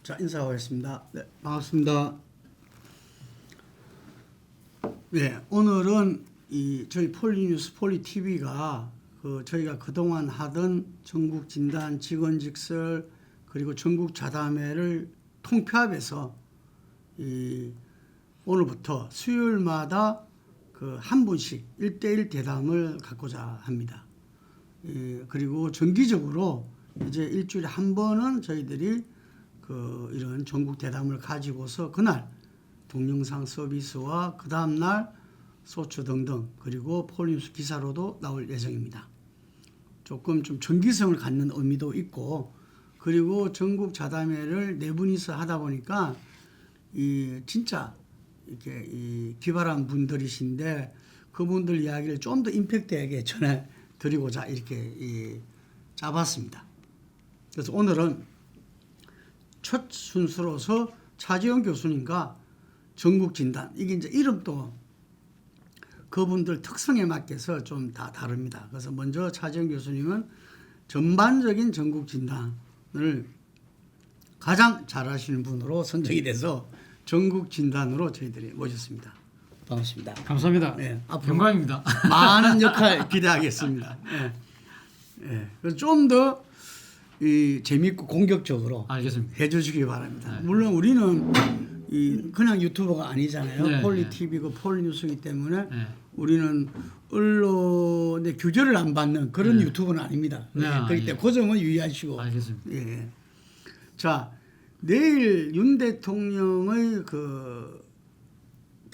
자, 인사하겠습니다. 네, 반갑습니다. 네, 오늘은 저희 폴리뉴스 폴리TV가 저희가 그동안 하던 전국 진단, 직원직설 그리고 전국 자담회를 통폐합해서 오늘부터 수요일마다 한 분씩 1대1 대담을 갖고자 합니다. 그리고 정기적으로 이제 일주일에 한 번은 저희들이 이런 전국 대담을 가지고서 그날 동영상 서비스와 그 다음날 소츠 등등 그리고 폴리뉴스 기사로도 나올 예정입니다. 조금 좀 정기성을 갖는 의미도 있고, 그리고 전국 자담회를 네 분이서 하다 보니까 진짜 이렇게 기발한 분들이신데 그분들 이야기를 좀 더 임팩트하게 전해 드리고자 이렇게 짜봤습니다. 그래서 오늘은 첫 순서로서 차지영 교수님과 전국 진단, 이게 이제 이름도 그분들 특성에 맞게서 좀 다 다릅니다. 그래서 먼저 차지영 교수님은 전반적인 전국 진단을 가장 잘하시는 분으로 선정이 돼서 전국 진단으로 저희들이 모셨습니다. 반갑습니다. 감사합니다. 네, 앞으로 영광입니다. 많은 역할 기대하겠습니다. 네. 네. 그래서 좀 더 재밌고 공격적으로 알겠습니다. 해주시기 바랍니다. 네. 물론 우리는 그냥 유튜버가 아니잖아요. 네, 폴리TV고 폴리뉴스이기 때문에 네. 우리는 언론의 규제를 안 받는 그런 네. 유튜브는 아닙니다. 네, 그렇기 때문에 그 점은 유의하시고. 알겠습니다. 예. 자, 내일 윤 대통령의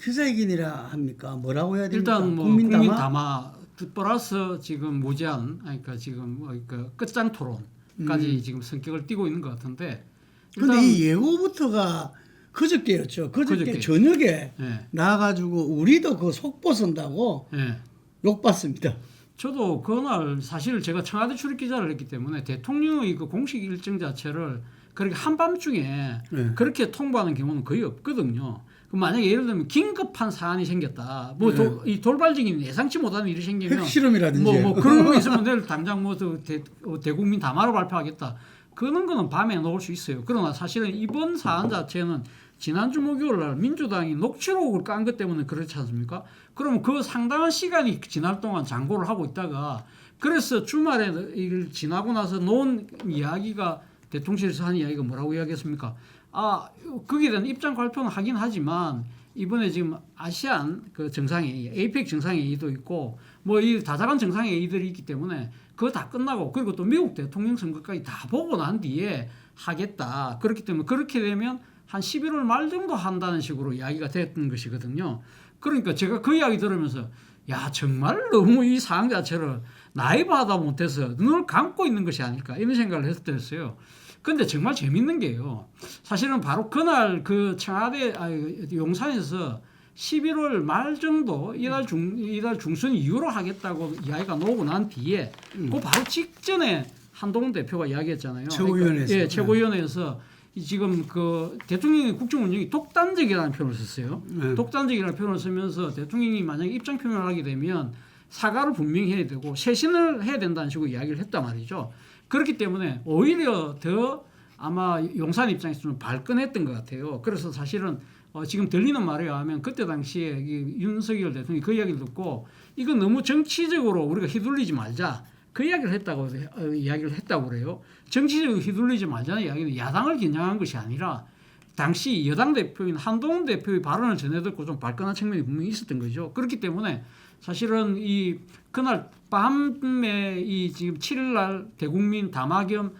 기자회견이라 합니까? 뭐라고 해야 됩니까? 일단 국민 담화 플러스 지금 무제한, 그러니까 지금 끝장 토론까지 지금 성격을 띠고 있는 것 같은데. 근데 이 예고부터가 그저께였죠. 그저께 저녁에 네. 나와가지고 우리도 그 속보선다고 네. 욕받습니다. 저도 그날 사실 제가 청와대 출입 기자를 했기 때문에 대통령의 그 공식 일정 자체를 그렇게 한밤중에 네. 그렇게 통보하는 경우는 거의 없거든요. 만약에 예를 들면 긴급한 사안이 생겼다, 이 돌발적인 예상치 못한 일이 생기면 핵실험이라든지 그런 거 있으면 내일 당장 대국민 담화로 발표하겠다. 그런 거는 밤에 놓을 수 있어요. 그러나 사실은 이번 사안 자체는 지난주 목요일 날 민주당이 녹취록을 깐 것 때문에 그렇지 않습니까? 그러면 그 상당한 시간이 지날 동안 장고를 하고 있다가, 그래서 주말에 일 지나고 나서 놓은 이야기가, 대통령실에서 한 이야기가 뭐라고 이야기했습니까? 거기에 대한 입장 발표는 하긴 하지만 이번에 지금 아시안 정상회의, 에이펙 정상회의도 있고 이 다자간 정상회의들이 있기 때문에 그거 다 끝나고, 그리고 또 미국 대통령 선거까지 다 보고 난 뒤에 하겠다. 그렇기 때문에 그렇게 되면 한 11월 말 정도 한다는 식으로 이야기가 됐던 것이거든요. 그러니까 제가 그 이야기 들으면서 정말 너무 이 사안 자체를 나이브하다 못해서 눈을 감고 있는 것이 아닐까 이런 생각을 했었어요. 근데 정말 재밌는 게요. 사실은 바로 그날 청와대 용산에서 11월 말 정도 이달 중순 이후로 하겠다고 이야기가 나오고 난 뒤에 그 바로 직전에 한동훈 대표가 이야기했잖아요. 최고위원회에서. 예, 최고위원회에서 지금 대통령의 국정 운영이 독단적이라는 표현을 썼어요. 독단적이라는 표현을 쓰면서 대통령이 만약에 입장 표명을 하게 되면 사과를 분명히 해야 되고 쇄신을 해야 된다는 식으로 이야기를 했단 말이죠. 그렇기 때문에 오히려 더 아마 용산 입장에서 좀 발끈했던 것 같아요. 그래서 사실은 지금 들리는 말에 의하면 그때 당시에 윤석열 대통령이 그 이야기를 듣고 이건 너무 정치적으로 우리가 휘둘리지 말자, 그 이야기를 했다고 그래요. 정치적으로 휘둘리지 말자는 이야기는 야당을 겨냥한 것이 아니라 당시 여당 대표인 한동훈 대표의 발언을 전해듣고 좀 발끈한 측면이 분명히 있었던 거죠. 그렇기 때문에 사실은 그날 밤에 지금 7일 날 대국민 담화 겸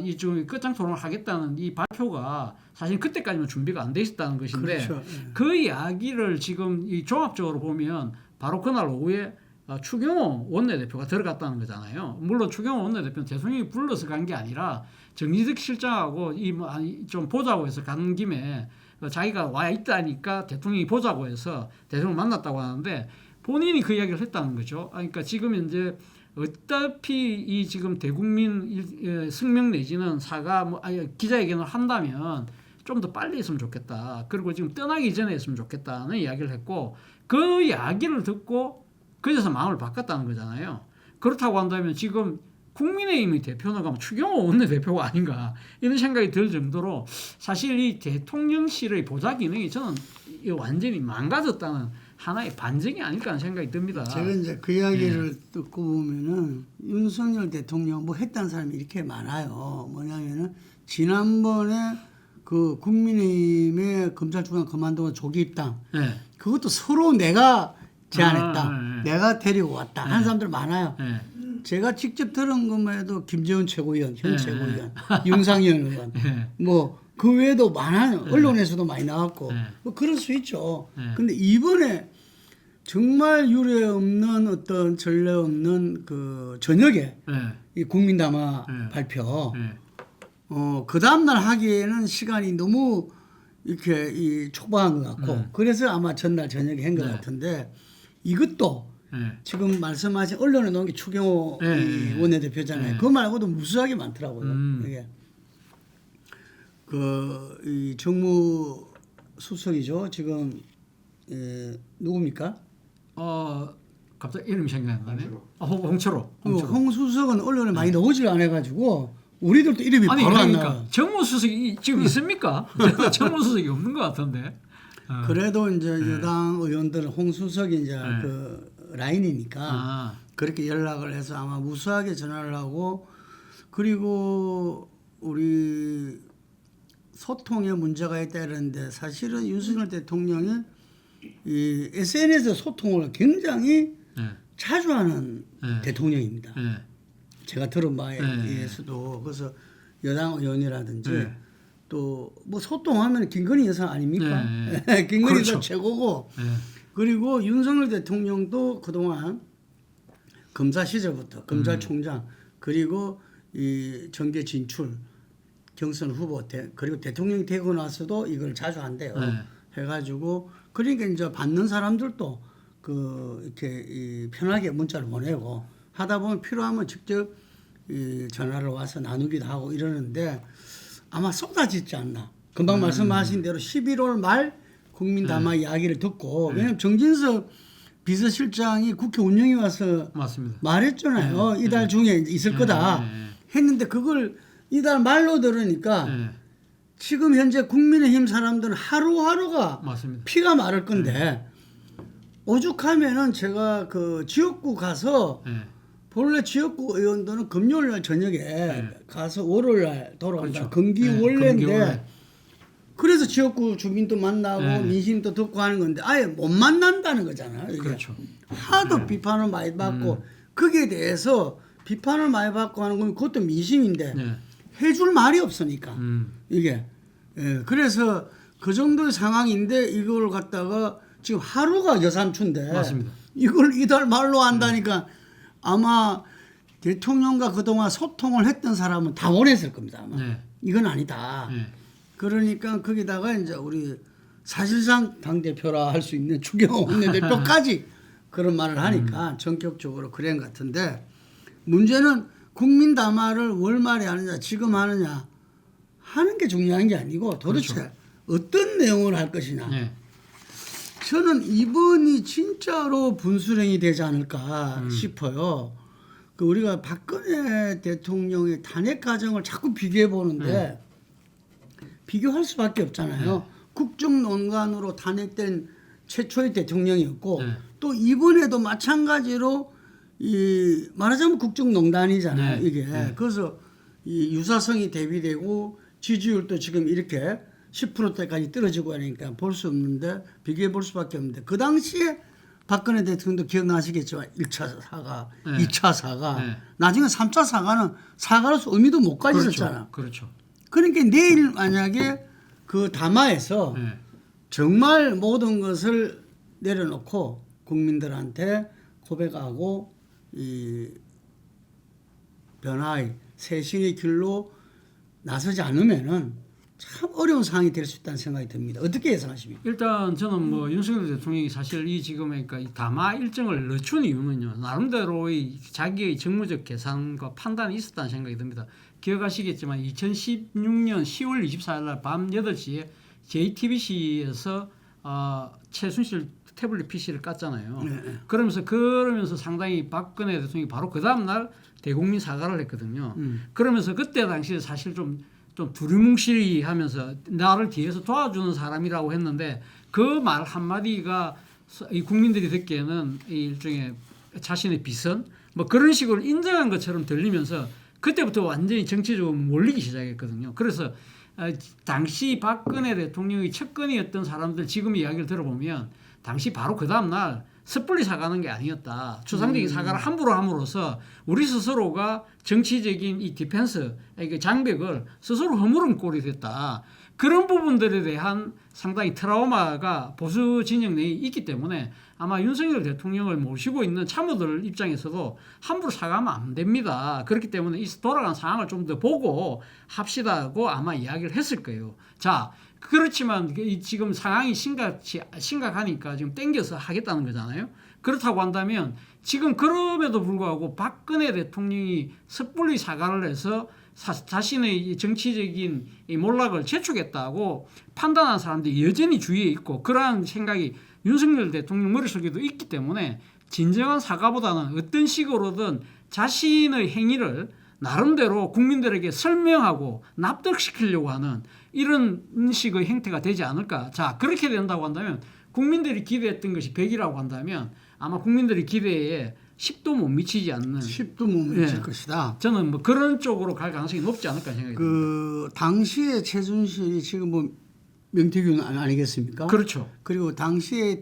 이 끝장 토론을 하겠다는 이 발표가 사실 그때까지는 준비가 안 돼 있었다는 것인데, 그렇죠. 그 이야기를 지금 종합적으로 보면 바로 그날 오후에 추경호 원내대표가 들어갔다는 거잖아요. 물론 추경호 원내대표는 대통령이 불러서 간 게 아니라 정진석 실장하고 좀 보자고 해서 간 김에 자기가 와 있다니까 대통령이 보자고 해서 대통령을 만났다고 하는데, 본인이 그 이야기를 했다는 거죠. 그러니까 지금 이제 어차피 지금 대국민 성명 내지는 사과 기자회견을 한다면 좀 더 빨리 했으면 좋겠다. 그리고 지금 떠나기 전에 했으면 좋겠다는 이야기를 했고, 그 이야기를 듣고 그래서 마음을 바꿨다는 거잖아요. 그렇다고 한다면 지금 국민의힘의 대표는 가면 추경호 원내대표가 아닌가 이런 생각이 들 정도로 사실 이 대통령실의 보좌 기능이 저는 완전히 망가졌다는 하나의 반증이 아닐까 하는 생각이 듭니다. 제가 이제 그 이야기를 듣고 보면은 윤석열 대통령 뭐 했다는 사람이 이렇게 많아요. 뭐냐면은 지난번에 그 국민의힘의 검찰총장 그만두고 조기 입당 네. 그것도 서로 내가 제안했다. 네. 내가 데리고 왔다. 하는 사람들 많아요. 네. 제가 직접 들은 것만 해도 김재원 최고위원, 현 네. 최고위원, 윤상현 의원, 뭐 그 외에도 많아요. 언론에서도 많이 나왔고 뭐 그럴 수 있죠. 근데 이번에 정말 유례 없는 어떤 전례 없는 그 저녁에 이 국민담화 발표, 그 다음날 하기에는 시간이 너무 이렇게 이 촉박한 것 같고 그래서 아마 전날 저녁에 한 것 같은데 이것도 지금 말씀하신 언론에 나온 게 추경호 이 원내대표잖아요. 그거 말고도 무수하게 많더라고요. 이게 이 정무수석이죠. 지금 누굽니까? 갑자기 이름이 생각이 안 나네. 홍철호. 홍 수석은 언론에 많이 나오질 않아가지고 우리들도 이름이 아니 바로 안 그러니까 나와. 정무수석이 지금 있습니까? 정무수석이 없는 것 같은데. 그래도 이제 여당 의원들은 홍 수석이 이제 그 라인이니까 그렇게 연락을 해서 아마 무수하게 전화를 하고 그리고 우리 소통에 문제가 있다 이러는데 사실은 윤석열 대통령이 이 SNS 소통을 굉장히 자주 하는 대통령입니다. 제가 들은 바에 의해서도 그래서 여당 의원이라든지 또 뭐 소통하면 김건희 여사 아닙니까? 김건희도 그렇죠. 최고고 그리고 윤석열 대통령도 그동안 검사 시절부터 검찰총장 그리고 이 정계 진출 경선 후보 그리고 대통령이 되고 나서도 이걸 자주 한대요. 해가지고 그러니까 이제 받는 사람들도 그 이렇게 이 편하게 문자를 보내고 하다 보면 필요하면 직접 이 전화를 와서 나누기도 하고 이러는데 아마 쏟아지지 않나. 금방 말씀하신 대로 11월 말 국민담화 이야기를 듣고 왜냐하면 정진석 비서실장이 국회 운영위 와서 맞습니다. 말했잖아요. 이달 중에 있을 거다 했는데 그걸 이달 말로 들으니까 지금 현재 국민의힘 사람들은 하루하루가 맞습니다. 피가 마를 건데 오죽하면은 제가 그 지역구 가서 본래 지역구 의원들은 금요일 날 저녁에 가서 월요일 날 돌아간다. 그렇죠. 금기 원래인데 금기원래. 그래서 지역구 주민도 만나고 민심도 듣고 하는 건데 아예 못 만난다는 거잖아요. 이게. 그렇죠. 하도 비판을 많이 받고 거기에 대해서 비판을 많이 받고 하는 건 그것도 민심인데 해줄 말이 없으니까 이게 그래서 그 정도의 상황인데 이걸 갖다가 지금 하루가 여삼춘데 맞습니다. 이걸 이달 말로 한다니까 아마 대통령과 그동안 소통을 했던 사람은 다 원했을 겁니다. 아마 이건 아니다. 그러니까 거기다가 이제 우리 사실상 당대표라 할 수 있는 추경호 원내대표까지 그런 말을 하니까 전격적으로 그런 것 같은데 문제는 국민담화를 월말에 하느냐 지금 하느냐 하는 게 중요한 게 아니고 도대체 그렇죠. 어떤 내용을 할 것이냐. 저는 이번이 진짜로 분수령이 되지 않을까 싶어요. 그 우리가 박근혜 대통령의 탄핵 과정을 자꾸 비교해 보는데 비교할 수밖에 없잖아요. 국정농단으로 탄핵된 최초의 대통령이었고 또 이번에도 마찬가지로 이 말하자면 국정농단이잖아요. 이게 그래서 이 유사성이 대비되고 지지율도 지금 이렇게 10%대까지 떨어지고 하니까 볼 수 없는데 비교해 볼 수밖에 없는데 그 당시에 박근혜 대통령도 기억나시겠지만 1차 사과, 2차 사과, 나중에 3차 사과는 사과로서 의미도 못 가졌었잖아. 그렇죠. 그러니까 내일 만약에 그 담화에서 정말 모든 것을 내려놓고 국민들한테 고백하고 이 변화의 쇄신의 길로 나서지 않으면은 참 어려운 상황이 될 수 있다는 생각이 듭니다. 어떻게 예상하십니까? 일단 저는 뭐 윤석열 대통령이 사실 이 지금 그러니까 이 담화 일정을 늦춘 이유는요 나름대로의 자기의 정무적 계산과 판단이 있었다는 생각이 듭니다. 기억하시겠지만 2016년 10월 24일 날 밤 8시에 JTBC에서 최순실 태블릿 PC를 깠잖아요. 그러면서 상당히 박근혜 대통령이 바로 그 다음 날 대국민 사과를 했거든요. 그러면서 그때 당시에 사실 좀 두리뭉실하면서 나를 뒤에서 도와주는 사람이라고 했는데 그 말 한마디가 이 국민들이 듣기에는 일종의 자신의 비선 뭐 그런 식으로 인정한 것처럼 들리면서 그때부터 완전히 정치적으로 몰리기 시작했거든요. 그래서 당시 박근혜 대통령의 측근이었던 사람들 지금 이야기를 들어보면 당시 바로 그 다음날 섣불리 사과하는 게 아니었다. 추상적인 사과를 함부로 함으로써 우리 스스로가 정치적인 이 디펜스, 장벽을 스스로 허무른 꼴이 됐다. 그런 부분들에 대한 상당히 트라우마가 보수 진영 내에 있기 때문에 아마 윤석열 대통령을 모시고 있는 참모들 입장에서도 함부로 사과하면 안 됩니다. 그렇기 때문에 이 돌아간 상황을 좀 더 보고 합시다고 아마 이야기를 했을 거예요. 자, 그렇지만 지금 상황이 심각하니까 지금 땡겨서 하겠다는 거잖아요. 그렇다고 한다면 지금 그럼에도 불구하고 박근혜 대통령이 섣불리 사과를 해서 자신의 정치적인 이 몰락을 재촉했다고 판단한 사람들이 여전히 주위에 있고 그러한 생각이 윤석열 대통령 머릿속에도 있기 때문에 진정한 사과보다는 어떤 식으로든 자신의 행위를 나름대로 국민들에게 설명하고 납득시키려고 하는 이런 식의 행태가 되지 않을까. 자, 그렇게 된다고 한다면 국민들이 기대했던 것이 100이라고 한다면 아마 국민들의 기대에 10도 못 미치지 않는 10도 못 미칠 것이다. 저는 뭐 그런 쪽으로 갈 가능성이 높지 않을까 생각이 듭니다. 당시에 최순실이 지금 뭐 명태균 아니겠습니까? 그렇죠. 그리고 당시에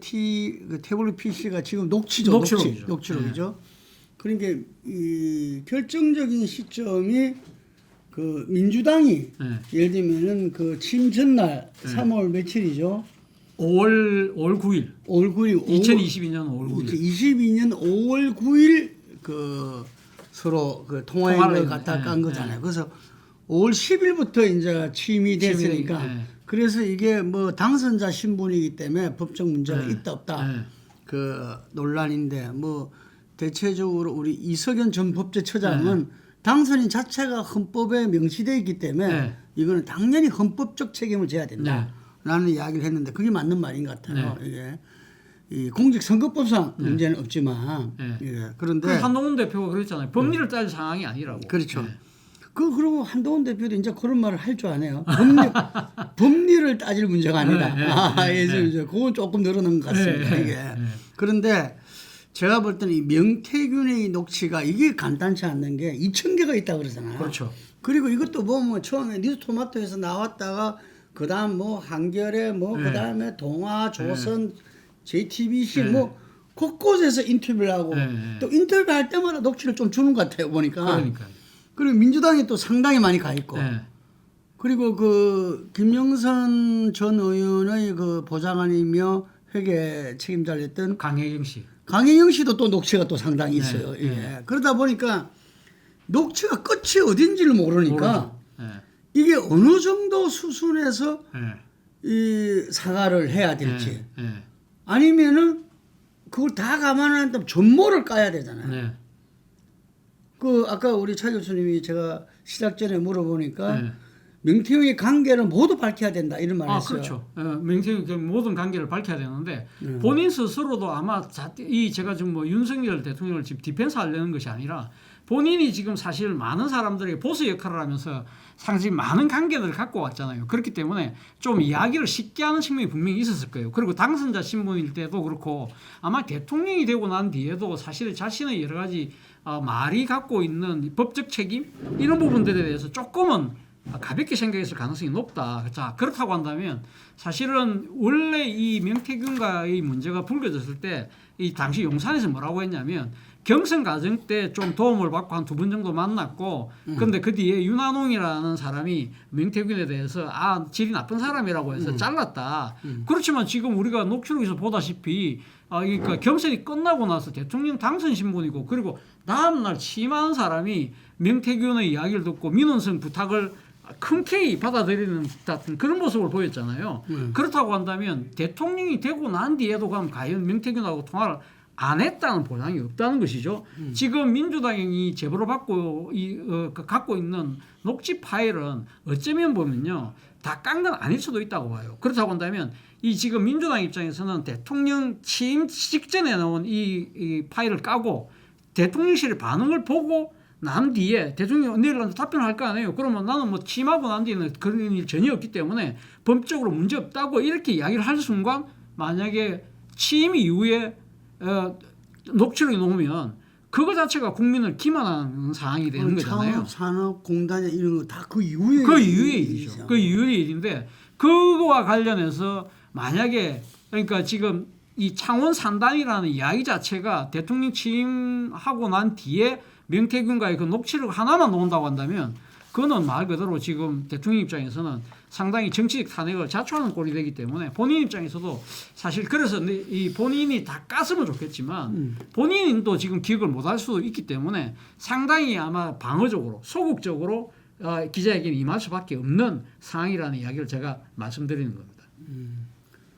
태블릿 PC가 지금 녹취죠. 녹취록이죠. 그러니까 이 결정적인 시점이 그 민주당이 예를 들면은 그 취임 전날 3월 며칠이죠? 5월 9일. 5월 9일. 2022년 5월 9일. 22년 5월 9일 그 서로 그 통화를 갖다 깐 거잖아요. 그래서 5월 10일부터 이제 취임이 됐으니까 그래서 이게 뭐 당선자 신분이기 때문에 법적 문제가 있다 없다 그 논란인데 뭐 대체적으로 우리 이석연 전 법제처장은 당선인 자체가 헌법에 명시되어 있기 때문에 이거는 당연히 헌법적 책임을 져야 된다라는 이야기를 했는데 그게 맞는 말인 것 같아요. 이게 이 공직선거법상 문제는 없지만 그런데 한동훈 대표가 그랬잖아요. 법리를 따질 상황이 아니라고. 그렇죠. 그리고 한동훈 대표도 이제 그런 말을 할 줄 아네요. 법리를 따질 문제가 아니다. 이제 그건 조금 늘어난 것 같습니다. 이게. 그런데 제가 볼 때는 이 명태균의 녹취가 이게 간단치 않는 게 2,000개가 있다 그러잖아요. 그렇죠. 그리고 이것도 뭐 처음에 뉴스토마토에서 나왔다가 그다음 뭐 한겨레 뭐 그다음에 동아 조선 JTBC 뭐 곳곳에서 인터뷰를 하고 또 인터뷰할 때마다 녹취를 좀 주는 것 같아요 보니까. 그러니까요. 그리고 민주당이 또 상당히 많이 가 있고. 그리고 그 김영선 전 의원의 그 보좌관이며 회계 책임자를 했던 강혜경 씨도 또 녹취가 또 상당히 있어요. 그러다 보니까 녹취가 끝이 어딘지를 모르니까 이게 어느 정도 수준에서 이 사과를 해야 될지 아니면은 그걸 다 감안한다면 전모를 까야 되잖아요. 그 아까 우리 차 교수님이 제가 시작 전에 물어보니까 명태균의 관계를 모두 밝혀야 된다 이런 말을 했어요. 그렇죠. 명태균 모든 관계를 밝혀야 되는데 본인 스스로도 아마 제가 지금 뭐 윤석열 대통령을 지금 디펜스 하려는 것이 아니라 본인이 지금 사실 많은 사람들에게 보스 역할을 하면서 상당히 많은 관계들을 갖고 왔잖아요. 그렇기 때문에 좀 이야기를 쉽게 하는 측면이 분명히 있었을 거예요. 그리고 당선자 신분일 때도 그렇고 아마 대통령이 되고 난 뒤에도 사실 자신의 여러 가지 말이 갖고 있는 법적 책임 이런 부분들에 대해서 조금은 가볍게 생각했을 가능성이 높다. 자, 그렇다고 한다면 사실은 원래 이 명태균과의 문제가 불거졌을 때 이 당시 용산에서 뭐라고 했냐면 경선 과정 때 좀 도움을 받고 한 2번 정도 만났고 그런데 그 뒤에 윤한홍이라는 사람이 명태균에 대해서 질이 나쁜 사람이라고 해서 잘랐다. 그렇지만 지금 우리가 녹취록에서 보다시피 그러니까 경선이 끝나고 나서 대통령 당선 신분이고 그리고 다음날 취임한 사람이 명태균의 이야기를 듣고 민원성 부탁을 흔쾌히 받아들이는 같은 그런 모습을 보였잖아요. 그렇다고 한다면 대통령이 되고 난 뒤에도 그럼 과연 명태균하고 통화를 안 했다는 보장이 없다는 것이죠. 지금 민주당이 제보를 받고 갖고 있는 녹취 파일은 어쩌면 보면요. 다 깐 건 아닐 수도 있다고 봐요. 그렇다고 한다면 이 지금 민주당 입장에서는 대통령 취임 직전에 나온 이 파일을 까고 대통령실의 반응을 보고 난 뒤에 대통령이 내일날 답변할 거 아니에요. 그러면 나는 뭐 취임하고 난 뒤에는 그런 일 전혀 없기 때문에 법적으로 문제 없다고 이렇게 이야기를 할 순간 만약에 취임 이후에 녹취록이 나오면 그거 자체가 국민을 기만하는 사항이 되는 거잖아요. 산업공단에 이런 거 다 그 이후에 그 이후의 일이죠. 그 이후의 일인데 그거와 관련해서 만약에 그러니까 지금 이 창원 산단이라는 이야기 자체가 대통령 취임하고 난 뒤에 명태균과의 그 녹취록 하나만 나온다고 한다면 그거는 말 그대로 지금 대통령 입장에서는 상당히 정치적 탄핵을 자초하는 꼴이 되기 때문에 본인 입장에서도 사실 그래서 이 본인이 다 깠으면 좋겠지만 본인도 지금 기억을 못할 수도 있기 때문에 상당히 아마 방어적으로 소극적으로 기자회견에 임할 수밖에 없는 상황이라는 이야기를 제가 말씀드리는 겁니다.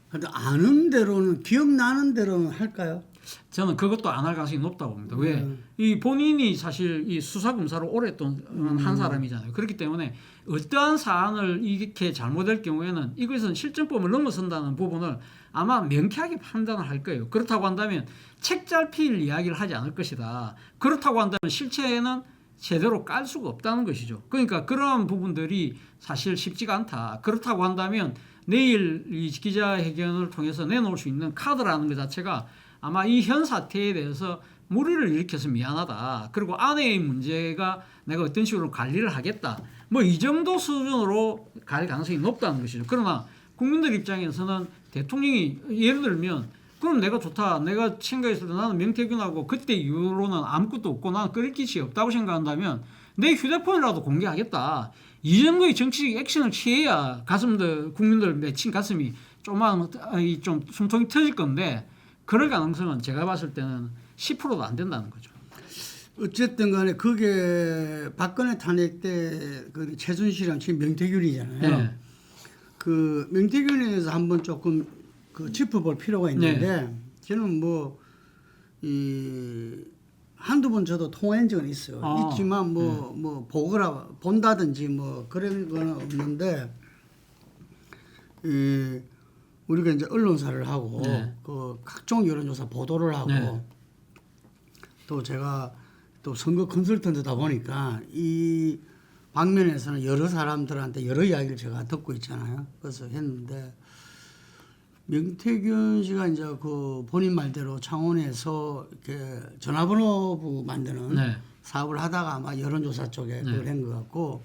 근데 아는 대로는 기억나는 대로는 할까요? 저는 그것도 안 할 가능성이 높다고 봅니다. 왜? 이 본인이 사실 이 수사검사를 오랫동안 한 사람이잖아요. 그렇기 때문에 어떠한 사안을 이렇게 잘못할 경우에는 이것은 실정법을 넘어선다는 부분을 아마 명쾌하게 판단을 할 거예요. 그렇다고 한다면 책잘필 이야기를 하지 않을 것이다. 그렇다고 한다면 실체에는 제대로 깔 수가 없다는 것이죠. 그러니까 그러한 부분들이 사실 쉽지가 않다. 그렇다고 한다면 내일 이 기자회견을 통해서 내놓을 수 있는 카드라는 것 자체가 아마 이 현 사태에 대해서 무리를 일으켜서 미안하다. 그리고 아내의 문제가 내가 어떤 식으로 관리를 하겠다. 뭐 이 정도 수준으로 갈 가능성이 높다는 것이죠. 그러나 국민들 입장에서는 대통령이 예를 들면 그럼 내가 좋다. 내가 생각했을 때 나는 명태균하고 그때 이후로는 아무것도 없고 나는 끊을 것이 없다고 생각한다면 내 휴대폰이라도 공개하겠다. 이 정도의 정치적 액션을 취해야 국민들 맺힌 가슴이 좀 숨통이 터질 건데 그럴 가능성은 제가 봤을 때는 10%도 안 된다는 거죠. 어쨌든 간에 그게 박근혜 탄핵 때 그 최순실이랑 지금 명태균이잖아요. 네. 그 명태균에 대해서 한번 조금 그 짚어볼 필요가 있는데 저는 뭐 이 한두 번 저도 통화한 적은 있어요. 있지만 뭐 보거나 본다든지 뭐 그런 거는 없는데 우리가 이제 언론사를 하고 그 각종 여론조사 보도를 하고 또 제가 또 선거 컨설턴트다 보니까 이 방면에서는 여러 사람들한테 여러 이야기를 제가 듣고 있잖아요. 그래서 했는데 명태균 씨가 이제 그 본인 말대로 창원에서 이렇게 전화번호부 만드는 사업을 하다가 아마 여론조사 쪽에 그걸 한 것 같고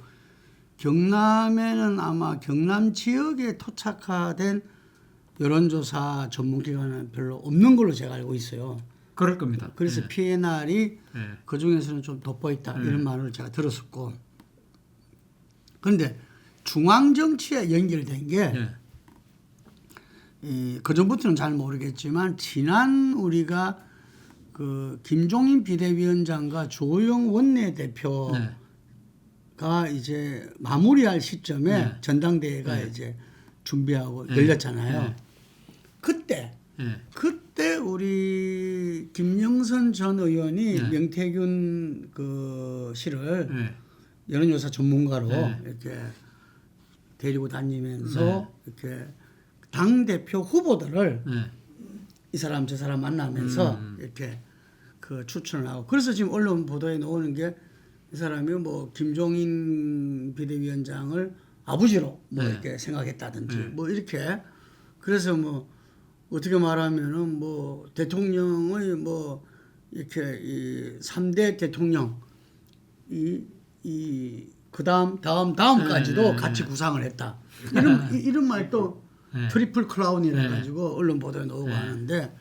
경남에는 아마 경남 지역에 토착화된 여론조사 전문기관은 별로 없는 걸로 제가 알고 있어요. 그럴 겁니다. 그래서 PNR이 그 중에서는 좀 돋보였다 이런 말을 제가 들었었고 그런데 중앙정치에 연결된 게 그 전부터는 잘 모르겠지만 지난 우리가 그 김종인 비대위원장과 조영 원내대표가 이제 마무리할 시점에 전당대회가 이제 준비하고 열렸잖아요. 그때 우리 김영선 전 의원이 명태균 그 씨를 여론조사 전문가로 이렇게 데리고 다니면서 이렇게 당 대표 후보들을 이 사람 저 사람 만나면서 이렇게 그 추천을 하고 그래서 지금 언론 보도에 나오는 게 이 사람이 뭐 김종인 비대위원장을 아버지로 뭐 이렇게 생각했다든지 뭐 이렇게 그래서 뭐 어떻게 말하면은 뭐 대통령의 뭐 이렇게 이 3대 대통령 다음까지도 같이 구상을 했다. 이런 말도 트리플 크라운이라 가지고 언론 보도에 나오고 하는데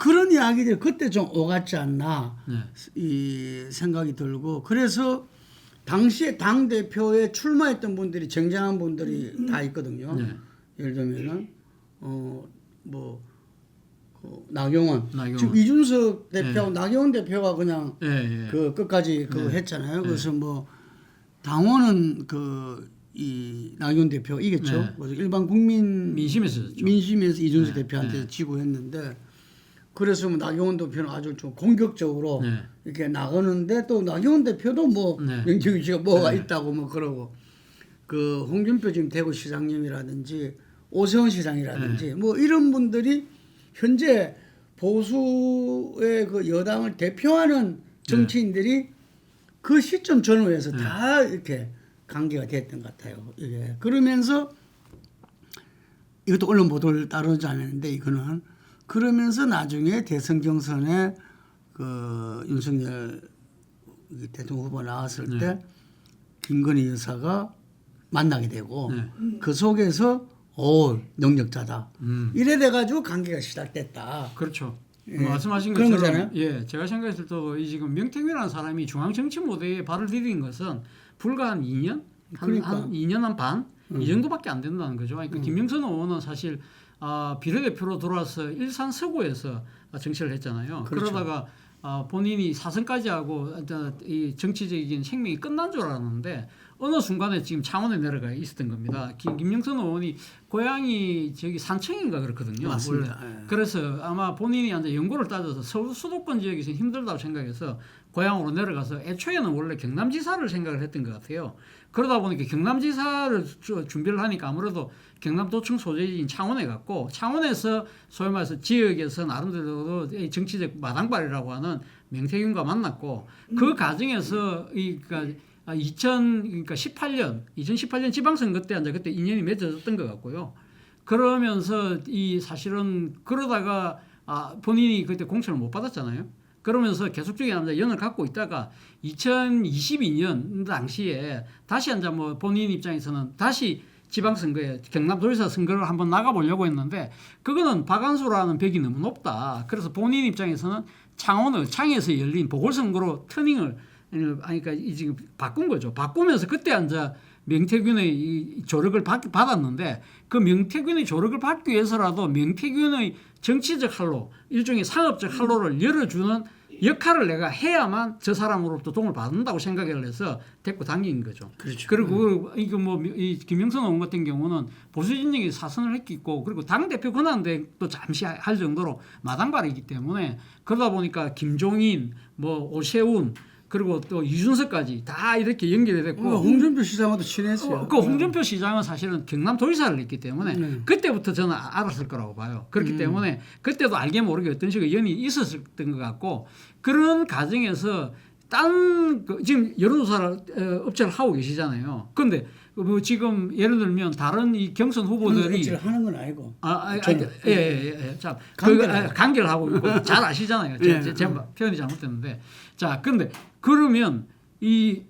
그런 이야기들이 그때 좀 오갔지 않나 이 생각이 들고 그래서 당시에 당 대표에 출마했던 분들이 쟁쟁한 분들이 다 있거든요. 예를 들면은 나경원. 지금 이준석 대표하고 나경원 대표가 그냥 그 끝까지 그거 했잖아요. 그래서 뭐 당원은 이 나경원 대표가 이겼죠. 그래서 일반 국민 민심에서 이준석 대표한테 지고 했는데 그래서 뭐 나경원 대표는 아주 좀 공격적으로 이렇게 나가는데 또 나경원 대표도 뭐 명태균 씨가 뭐가 있다고 뭐 그러고 그 홍준표 지금 대구시장님이라든지 오세훈 시장이라든지 뭐 이런 분들이 현재 보수의 그 여당을 대표하는 정치인들이 그 시점 전후에서 다 이렇게 관계가 됐던 것 같아요. 이게 그러면서 이것도 언론 보도를 따르지 않았는데 이거는 그러면서 나중에 대선 경선에 그 윤석열 대통령 후보 나왔을 때 김건희 여사가 만나게 되고 그 속에서 능력자다. 이래 돼가지고 관계가 시작됐다. 그렇죠. 예. 말씀하신 그런 것처럼 거잖아요. 예, 제가 생각했을 때도 이 지금 명태균이라는 사람이 중앙 정치 무대에 발을 디딘 것은 불과 한 2년, 한 2년 한 반 이 정도밖에 안 된다는 거죠. 그러니까 김명선 의원은 사실 비례대표로 들어와서 일산 서구에서 정치를 했잖아요. 그렇죠. 그러다가 본인이 사선까지 하고 이 정치적인 생명이 끝난 줄 알았는데 어느 순간에 지금 창원에 내려가 있었던 겁니다. 김영선 의원이 고향이 저기 산청인가 그렇거든요. 맞습니다. 원래. 예. 그래서 아마 본인이 이제 연고를 따져서 서울 수도권 지역에서 힘들다고 생각해서 고향으로 내려가서 애초에는 원래 경남지사를 생각을 했던 것 같아요. 그러다 보니까 경남지사를 준비를 하니까 아무래도 경남도청 소재지인 창원에 갔고 창원에서 소위 말해서 지역에서 나름대로 정치적 마당발이라고 하는 명태균과 만났고 그 과정에서 그러니까 2018년 지방선거 때 이제 그때 인연이 맺어졌던 것 같고요. 그러면서 이 사실은 그러다가 본인이 그때 공천을 못 받았잖아요. 그러면서 계속적인 연을 갖고 있다가 2022년 당시에 다시 이제 뭐 본인 입장에서는 다시 지방선거에 경남도지사 선거를 한번 나가보려고 했는데 그거는 박안수라는 벽이 너무 높다. 그래서 본인 입장에서는 창에서 열린 보궐선거로 터닝을 그러니까 지금 바꾼 거죠. 바꾸면서 그때 이제 명태균의 이 조력을 받았는데 그 명태균의 조력을 받기 위해서라도 명태균의 정치적 할로, 일종의 상업적 할로를 열어주는 역할을 내가 해야만 저 사람으로부터 도움을 받는다고 생각을 해서 데리고 당긴 거죠. 그렇죠. 그리고 이거 뭐 이 김영선 의원 같은 경우는 보수 진영에 사선을 했고 그리고 당 대표 권한대도 잠시 할 정도로 마당발이기 때문에 그러다 보니까 김종인, 뭐 오세훈 그리고 또 이준석까지 다 이렇게 연결이 됐고 홍준표 시장하고도 친했어요. 그 홍준표 시장은 사실은 경남도지사를 했기 때문에 그때부터 저는 알았을 거라고 봐요. 그렇기 때문에 그때도 알게 모르게 어떤 식의 연이 있었던 것 같고 그런 과정에서 지금 여론조사 업체를 하고 계시잖아요. 그런데 뭐 지금 예를 들면 다른 이 경선 후보들이 업체를 하는 건 아니고 자, 관계를 하고 있고 잘 아시잖아요. 제가 표현이 잘못됐는데 자, 근데 그러면 이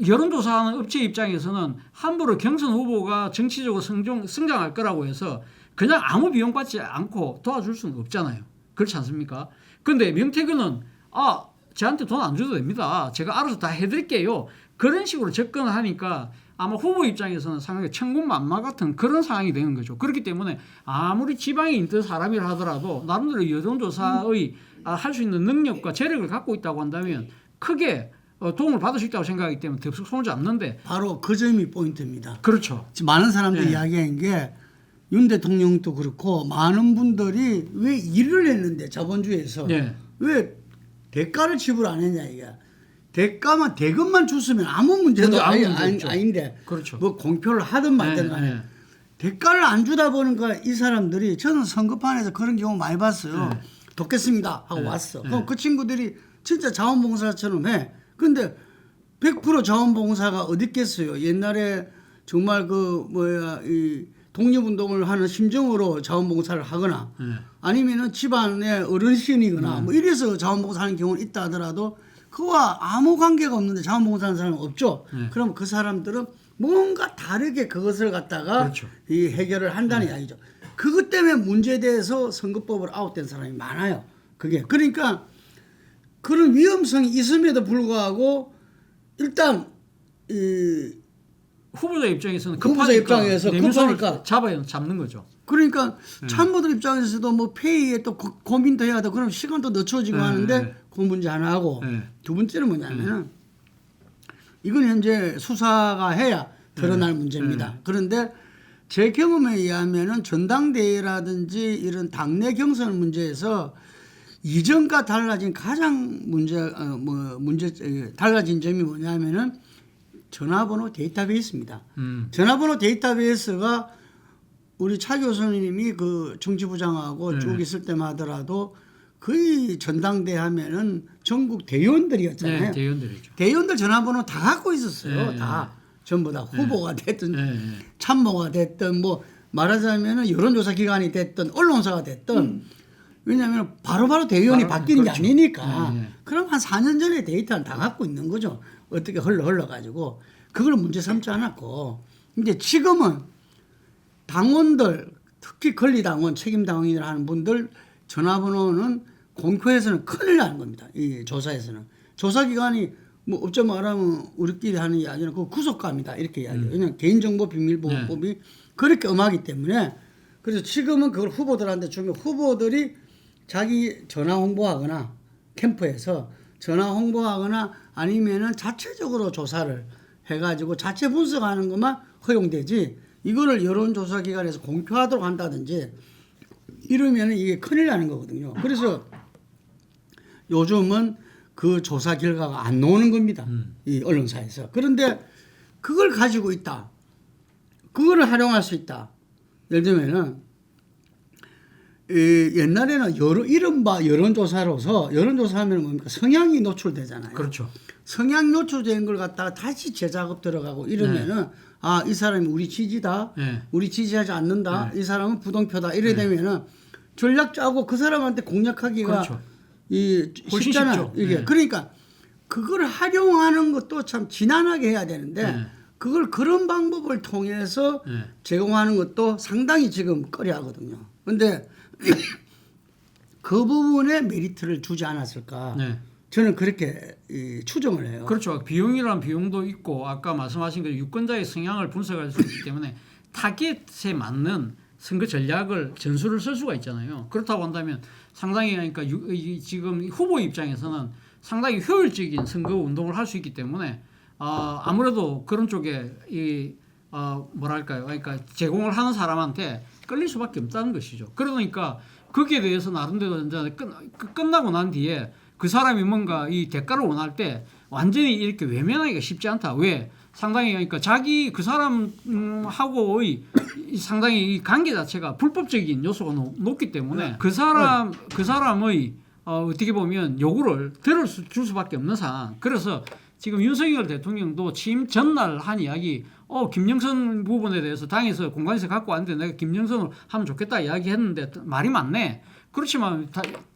여론조사하는 업체 입장에서는 함부로 경선 후보가 정치적으로 성장할 거라고 해서 그냥 아무 비용 받지 않고 도와줄 수는 없잖아요. 그렇지 않습니까? 근데 명태균은 저한테 돈 안 줘도 됩니다. 제가 알아서 다 해드릴게요. 그런 식으로 접근을 하니까 아마 후보 입장에서는 상당히 천군만마 같은 그런 상황이 되는 거죠. 그렇기 때문에 아무리 지방에 있던 사람이라 하더라도 나름대로 여론조사의 할 수 있는 능력과 재력을 갖고 있다고 한다면 크게 도움을 받을 수 있다고 생각하기 때문에 덥석 손을 잡는데 바로 그 점이 포인트입니다. 그렇죠. 지금 많은 사람들이 이야기한 게 윤 대통령도 그렇고 많은 분들이 왜 일을 했는데 자본주의에서 왜 대가를 지불 안 했냐 이게. 대가만 대금만 줬으면 아무 문제도 아닌데 그렇죠. 뭐 공표를 하든 말든 간에 대가를 안 주다 보니까 이 사람들이 저는 선거판에서 그런 경우 많이 봤어요. 돕겠습니다 하고 왔어. 그럼 그 친구들이 진짜 자원봉사처럼 해. 근데 100% 자원봉사가 어디 있겠어요. 옛날에 정말 이 독립운동을 하는 심정으로 자원봉사를 하거나 아니면은 집안의 어르신이거나 뭐 이래서 자원봉사하는 경우는 있다 하더라도 그와 아무 관계가 없는데 자원봉사하는 사람은 없죠. 그럼 그 사람들은 뭔가 다르게 그것을 갖다가 이 해결을 한다는 이야기죠. 그것 때문에 문제돼서 선거법을 아웃된 사람이 많아요. 그게 그러니까 그런 위험성이 있음에도 불구하고 일단 이 후보자 입장에서는 급하니까 잡는 거죠. 그러니까 참모들 입장에서도 뭐 페이에 또 고민도 해야 되고 그럼 시간도 늦춰지고 하는데 그 문제 하나 하고 두 번째는 뭐냐면은 이건 현재 수사가 해야 드러날 문제입니다. 그런데 제 경험에 의하면은 전당대회라든지 이런 당내 경선 문제에서 이전과 달라진 가장 달라진 점이 뭐냐면은 전화번호 데이터베이스입니다. 전화번호 데이터베이스가 우리 차 교수님이 그 정치부장하고 쭉 있을 때만 하더라도 거의 전당대 하면은 전국 대의원들이었잖아요. 네, 대의원들이죠. 대의원들 전화번호 다 갖고 있었어요. 네, 다 전부 다 후보가 됐든 네. 참모가 됐든 뭐 말하자면은 여론조사 기관이 됐든 언론사가 됐든 왜냐하면 바로바로 대의원이 바뀌는 그렇죠. 게 아니니까 네. 그럼 한 4년 전에 데이터를 다 갖고 있는 거죠. 어떻게 흘러가지고 그걸 문제 삼지 않았고 이제 지금은 당원들 특히 권리당원 책임당원이라 하는 분들 전화번호는 공표해서는 큰일 나는 겁니다. 이 조사에서는 조사기관이 뭐 어쩌 말하면 우리끼리 하는 이야기는 그 구속감이다 이렇게 이야기해요. 왜냐하면 개인정보비밀보호법이 그렇게 엄하기 때문에 그래서 지금은 그걸 후보들한테 주면 후보들이 자기 전화 홍보하거나 캠프에서 전화 홍보하거나 아니면은 자체적으로 조사를 해가지고 자체 분석하는 것만 허용되지 이거를 여론조사기관에서 공표하도록 한다든지 이러면 이게 큰일 나는 거거든요. 그래서 요즘은 그 조사 결과가 안 나오는 겁니다. 이 언론사에서. 그런데 그걸 가지고 있다. 그거를 활용할 수 있다. 예를 들면은 옛날에는 이른바 여론조사로서 여론조사하면 뭡니까? 성향이 노출되잖아요. 그렇죠. 성향 노출된 걸 갖다가 다시 재작업 들어가고 이러면은 아, 이 사람이 우리 지지다. 우리 지지하지 않는다. 이 사람은 부동표다. 이래 되면은 전략 짜고 그 사람한테 공략하기가 그렇죠. 쉽잖아요. 이게 그러니까 그걸 활용하는 것도 참 지난하게 해야 되는데 그걸 그런 방법을 통해서 제공하는 것도 상당히 지금 꺼려하거든요. 그런데 그 부분에 메리트를 주지 않았을까? 저는 그렇게 추정을 해요. 그렇죠. 비용이란 비용도 있고 아까 말씀하신 그 유권자의 성향을 분석할 수 있기 때문에 타겟에 맞는 선거 전략을 전술을 쓸 수가 있잖아요. 그렇다고 한다면 상당히 그러니까 지금 후보 입장에서는 상당히 효율적인 선거 운동을 할 수 있기 때문에 아무래도 그런 쪽에 뭐랄까요, 그러니까 제공을 하는 사람한테 끌릴 수밖에 없다는 것이죠. 그러니까 거기에 대해서 나름대로 이제 끝나고 난 뒤에 그 사람이 뭔가 이 대가를 원할 때 완전히 이렇게 외면하기가 쉽지 않다. 왜? 상당히 그러니까 자기 그 사람하고의 상당히 이 관계 자체가 불법적인 요소가 높기 때문에 그 사람의 어떻게 보면 요구를 줄 수밖에 없는 상황. 그래서 지금 윤석열 대통령도 취임 전날 한 이야기, 김영선 부분에 대해서 당에서 공관에서 갖고 왔는데 내가 김영선을 하면 좋겠다 이야기했는데 말이 많네. 그렇지만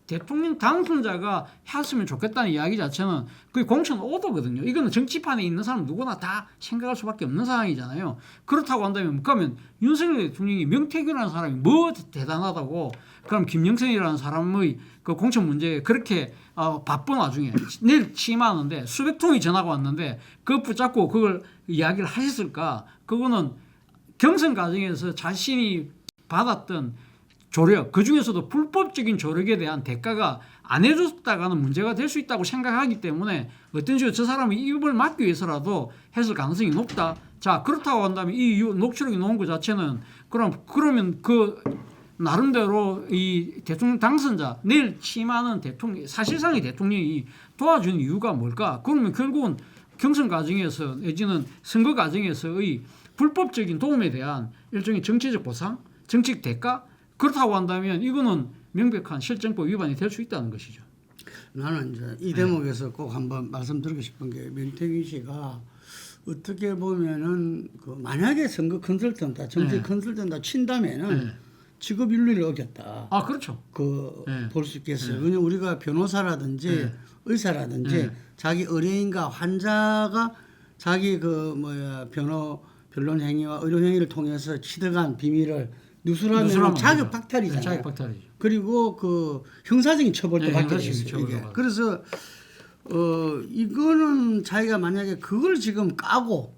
대통령 당선자가 했으면 좋겠다는 이야기 자체는 그게 공천 오더거든요. 이거는 정치판에 있는 사람 누구나 다 생각할 수밖에 없는 상황이잖아요. 그렇다고 한다면 그러면 윤석열 대통령이 명태균이라는 사람이 뭐 대단하다고 그럼 김영선이라는 사람의 그 공천 문제에 그렇게 바쁜 와중에 내일 취임하는데 수백 통이 전화가 왔는데 그거 붙잡고 그걸 이야기를 하셨을까? 그거는 경선 과정에서 자신이 받았던 조력, 그중에서도 불법적인 조력에 대한 대가가 안 해줬다가는 문제가 될 수 있다고 생각하기 때문에 어떤 식으로 저 사람이 입을 막기 위해서라도 했을 가능성이 높다. 자, 그렇다고 한다면 이 녹취록이 나온 것 자체는 그러면 그 나름대로 이 대통령 당선자 내일 취임하는 대통령 사실상의 대통령이 도와준 이유가 뭘까? 그러면 결국은 경선 과정에서 내지는 선거 과정에서의 불법적인 도움에 대한 일종의 정치적 보상, 정치적 대가 그렇다고 한다면 이거는 명백한 실정법 위반이 될 수 있다는 것이죠. 나는 이제 이 대목에서 꼭 한번 말씀드리고 싶은 게 명태균 씨가 어떻게 보면은 그 만약에 선거 컨설턴트, 정치 컨설턴트 친다면은 직업 윤리를 어겼다. 그렇죠. 볼 수 있겠어요. 왜냐면 우리가 변호사라든지 의사라든지 자기 의뢰인과 환자가 자기 변론 행위와 의료 행위를 통해서 취득한 비밀을 누설하면 자격 박탈이잖아요. 자격 박탈이죠. 그리고 그 형사적인 처벌도 받게 되죠. 그래서 이거는 자기가 만약에 그걸 지금 까고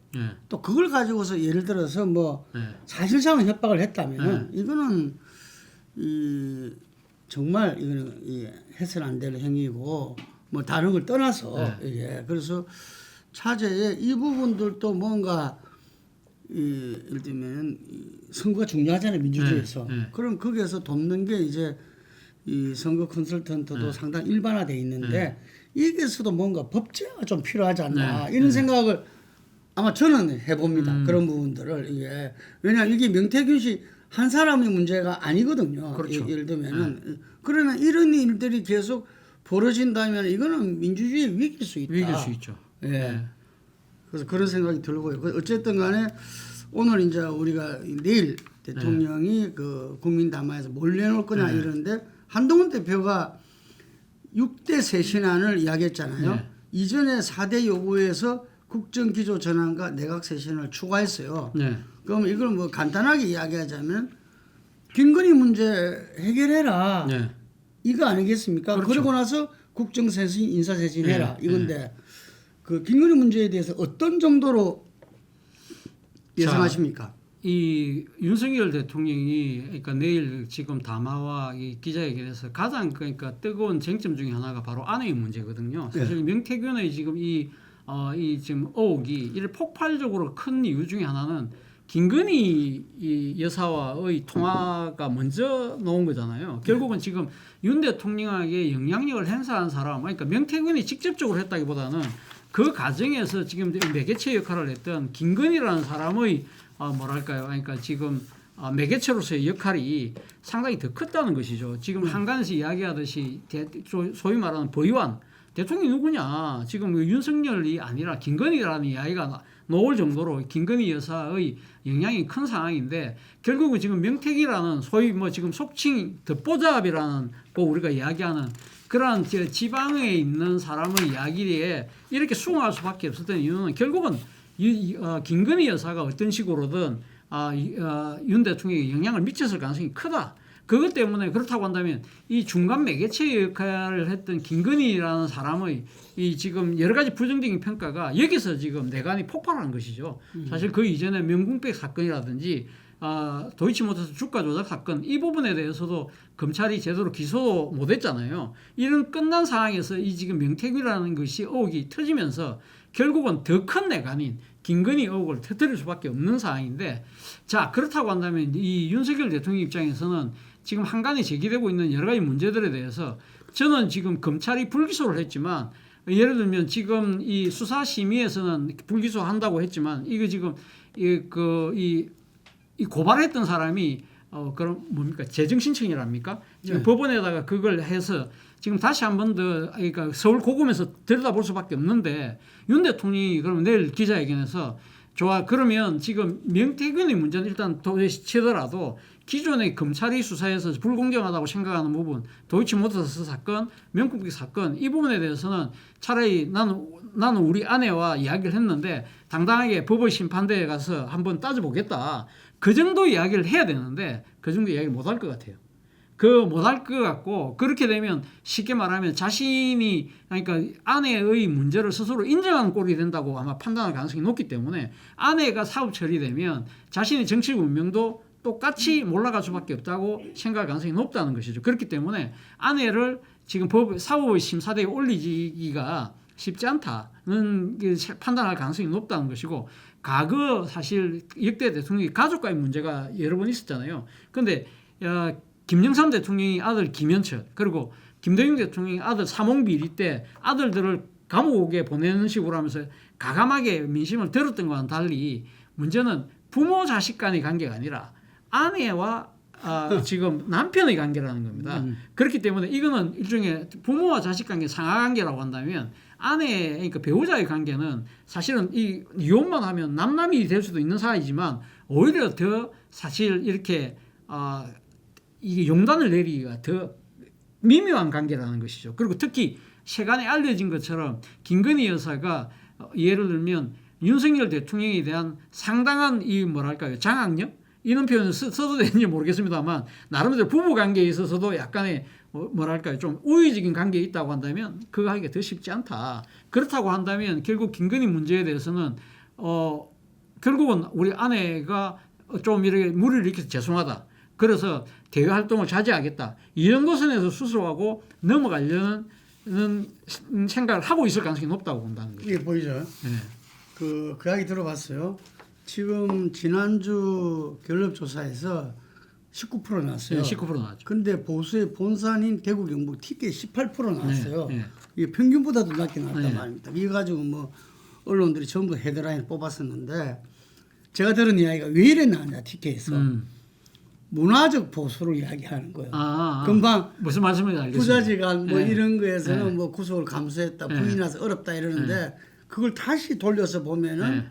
또 그걸 가지고서 예를 들어서 사실상은 협박을 했다면 이거는 정말 이거는 해서는 안 될 행위고 다른 걸 떠나서 이게 그래서 차제에 이 부분들도 뭔가 예를 들면 선거가 중요하잖아요 민주주의에서. 그럼 거기에서 돕는 게 이제 이 선거 컨설턴트도 상당히 일반화돼 있는데 여기에서도 뭔가 법제화가 좀 필요하지 않나 이런 생각을 아마 저는 해봅니다. 그런 부분들을 왜냐하면 이게 명태균 씨 한 사람의 문제가 아니거든요. 그렇죠. 예를 들면은 그러나 이런 일들이 계속 벌어진다면 이거는 민주주의의 위기일 수 있다. 위기일 수 있죠. 예. 네. 그래서 그런 생각이 들고요. 어쨌든 간에 오늘 이제 우리가 내일 대통령이 그 국민 담화에서 뭘 내놓을 거냐 이러는데 한동훈 대표가 6대 쇄신안을 이야기했잖아요. 네. 이전에 4대 요구에서 국정기조 전환과 내각 쇄신을 추가했어요. 네. 그럼 이걸 뭐 간단하게 이야기하자면 김건희 문제 해결해라. 네. 이거 아니겠습니까? 그렇죠. 그러고 나서 국정쇄신, 인사쇄신해라. 네. 이건데 그 김건희 문제에 대해서 어떤 정도로 예상하십니까? 이 윤석열 대통령이 그러니까 내일 지금 담화와 이 기자회견에서 가장 그러니까 뜨거운 쟁점 중에 하나가 바로 아내의 문제거든요. 사실 명태균의 지금 이 지금 의혹이 이를 폭발적으로 큰 이유 중에 하나는 김건희 이 여사와의 통화가 먼저 나온 거잖아요. 결국은 지금 윤 대통령에게 영향력을 행사한 사람, 그러니까 명태균이 직접적으로 했다기보다는 그 과정에서 지금 매개체 역할을 했던 김건희라는 사람의 뭐랄까요, 그러니까 지금 매개체로서의 역할이 상당히 더 컸다는 것이죠. 지금 한간에서 이야기하듯이 소위 말하는 보위관 대통령이 누구냐? 지금 윤석열이 아니라 김건희라는 이야기가 나올 정도로 김건희 여사의 영향이 큰 상황인데 결국은 지금 명태기라는 소위 뭐 지금 속칭 덧보잡이라는 거 우리가 이야기하는 그러한 지방에 있는 사람의 이야기에 이렇게 수긍할 수밖에 없었던 이유는 결국은 김건희 여사가 어떤 식으로든 윤 대통령에게 영향을 미쳤을 가능성이 크다. 그것 때문에 그렇다고 한다면 이 중간 매개체 역할을 했던 김건희라는 사람의 이 지금 여러 가지 부정적인 평가가 여기서 지금 내관이 폭발한 것이죠. 사실 그 이전에 명궁백 사건이라든지 도이치모터스 주가 조작 사건 이 부분에 대해서도 검찰이 제대로 기소 못했잖아요. 이런 끝난 상황에서 이 지금 명태균이라는 것이 의혹이 터지면서 결국은 더 큰 내관인 김건희 의혹을 터뜨릴 수밖에 없는 상황인데 자 그렇다고 한다면 이 윤석열 대통령 입장에서는 지금 한간에 제기되고 있는 여러 가지 문제들에 대해서 저는 지금 검찰이 불기소를 했지만 예를 들면 지금 이 수사심의에서는 불기소한다고 했지만 이거 지금 이 고발했던 사람이 그럼 뭡니까 재정 신청이랍니까? 지금 네. 법원에다가 그걸 해서 지금 다시 한 번 더 그러니까 서울 고검에서 들여다볼 수밖에 없는데 윤 대통령이 그럼 내일 기자회견에서 좋아 그러면 지금 명태균의 문제는 일단 도대체 치더라도 기존의 검찰이 수사해서 불공정하다고 생각하는 부분 도이치모터스 사건, 명품백 사건 이 부분에 대해서는 차라리 나는 우리 아내와 이야기를 했는데 당당하게 법원 심판대에 가서 한번 따져보겠다. 그 정도 이야기를 해야 되는데 그 정도 이야기를 못할 것 같아요. 못할 것 같고 그렇게 되면 쉽게 말하면 자신이 그러니까 아내의 문제를 스스로 인정하는 꼴이 된다고 아마 판단할 가능성이 높기 때문에 아내가 사업 처리되면 자신의 정치적 운명도 똑같이 몰라갈 수밖에 없다고 생각할 가능성이 높다는 것이죠. 그렇기 때문에 아내를 지금 사법의 심사대에 올리기가 쉽지 않다는 판단할 가능성이 높다는 것이고 과거 사실 역대 대통령이 가족과의 문제가 여러 번 있었잖아요. 그런데 김영삼 대통령이 아들 김현철 그리고 김대중 대통령이 아들 사몽비리 때 아들들을 감옥에 보내는 식으로 하면서 가감하게 민심을 들었던 거와는 달리 문제는 부모 자식 간의 관계가 아니라 아내와 지금 남편의 관계라는 겁니다. 그렇기 때문에 이거는 일종의 부모와 자식 관계 상하관계라고 한다면 아내 그러니까 배우자의 관계는 사실은 이 이혼만 하면 남남이 될 수도 있는 사이지만 오히려 더 사실 이렇게 이게 용단을 내리기가 더 미묘한 관계라는 것이죠. 그리고 특히 세간에 알려진 것처럼 김건희 여사가 예를 들면 윤석열 대통령에 대한 상당한 이 뭐랄까요 장악력 이런 표현을 써도 되는지 모르겠습니다만 나름대로 부부 관계에 있어서도 약간의 뭐랄까요 좀 우위적인 관계에 있다고 한다면 그거 하기가 더 쉽지 않다. 그렇다고 한다면 결국 김건희 문제에 대해서는 결국은 우리 아내가 좀 이렇게 무리를 일으켜서 죄송하다. 그래서 대외 활동을 자제하겠다. 이런 것선에서 수술하고 넘어가려는 생각을 하고 있을 가능성이 높다고 본다는 거죠. 이게 보이죠? 네. 그 이야기 들어봤어요. 지금 지난주 결럽조사에서 19% 나왔어요. 네, 19% 나왔죠. 근데 보수의 본산인 대구 경북 TK 18% 나왔어요. 네, 네. 이게 평균보다도 낮게 나왔단 네. 말입니다. 이거 가지고 뭐 언론들이 전부 헤드라인을 뽑았었는데 제가 들은 이야기가 왜 이래 나왔냐 TK에서 문화적 보수를 이야기하는 거예요. 아, 금방 무슨 말씀인지 알겠습니다. 부자지간 뭐 네. 이런 거에서는 네. 뭐 구속을 감수했다, 네. 부인해서 어렵다 이러는데 그걸 다시 돌려서 보면은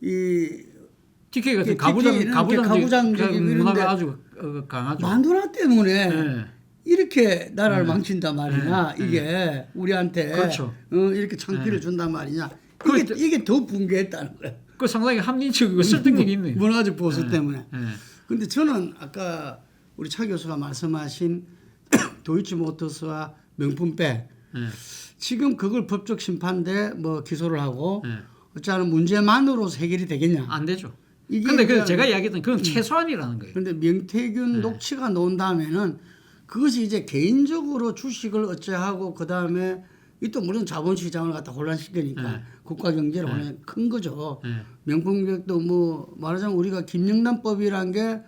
이 TK 같은 TK 는 가부장적이고 이런데 문화가 아주 강하죠. 만두라 때문에 네. 이렇게 나라를 망친단 말이냐. 네. 이게 우리한테 그렇죠. 이렇게 창피를 준단 말이냐. 그렇죠. 이게 더 붕괴했다는 거예요. 그 상당히 합리적이고 설득력이 있네요. 문화적 보수 때문에. 네. 근데 저는 아까 우리 차 교수가 말씀하신 도이치모터스와 명품백 네. 지금 그걸 법적 심판대 뭐 기소를 하고 네. 어찌하는 문제만으로 해결이 되겠냐. 안 되죠. 이게 근데 그냥- 제가 이야기했던 그건 최소한이라는 거예요. 그런데 명태균 녹취가 나온 다음에는 그것이 이제 개인적으로 주식을 어찌하고 그 다음에 이 또 물론 자본시장을 갖다 혼란시키니까 국가 경제를 혼란 큰 거죠. 명품백도 뭐 말하자면 우리가 김영란법이란 게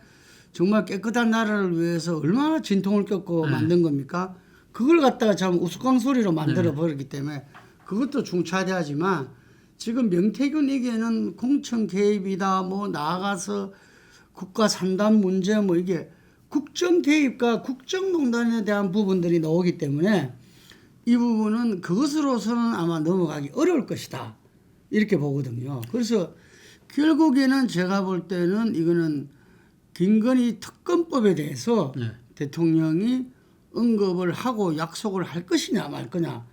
정말 깨끗한 나라를 위해서 얼마나 진통을 겪고 만든 겁니까? 그걸 갖다가 참 우스꽝소리로 만들어 버렸기 때문에 그것도 중차대하지만 지금 명태균에게는 공천 개입이다 뭐 나아가서 국가 산단 문제 뭐 이게 국정 개입과 국정농단에 대한 부분들이 나오기 때문에 이 부분은 그것으로서는 아마 넘어가기 어려울 것이다 이렇게 보거든요. 그래서 결국에는 제가 볼 때는 이거는 김건희 특검법에 대해서 대통령이 언급을 하고 약속을 할 것이냐 말 거냐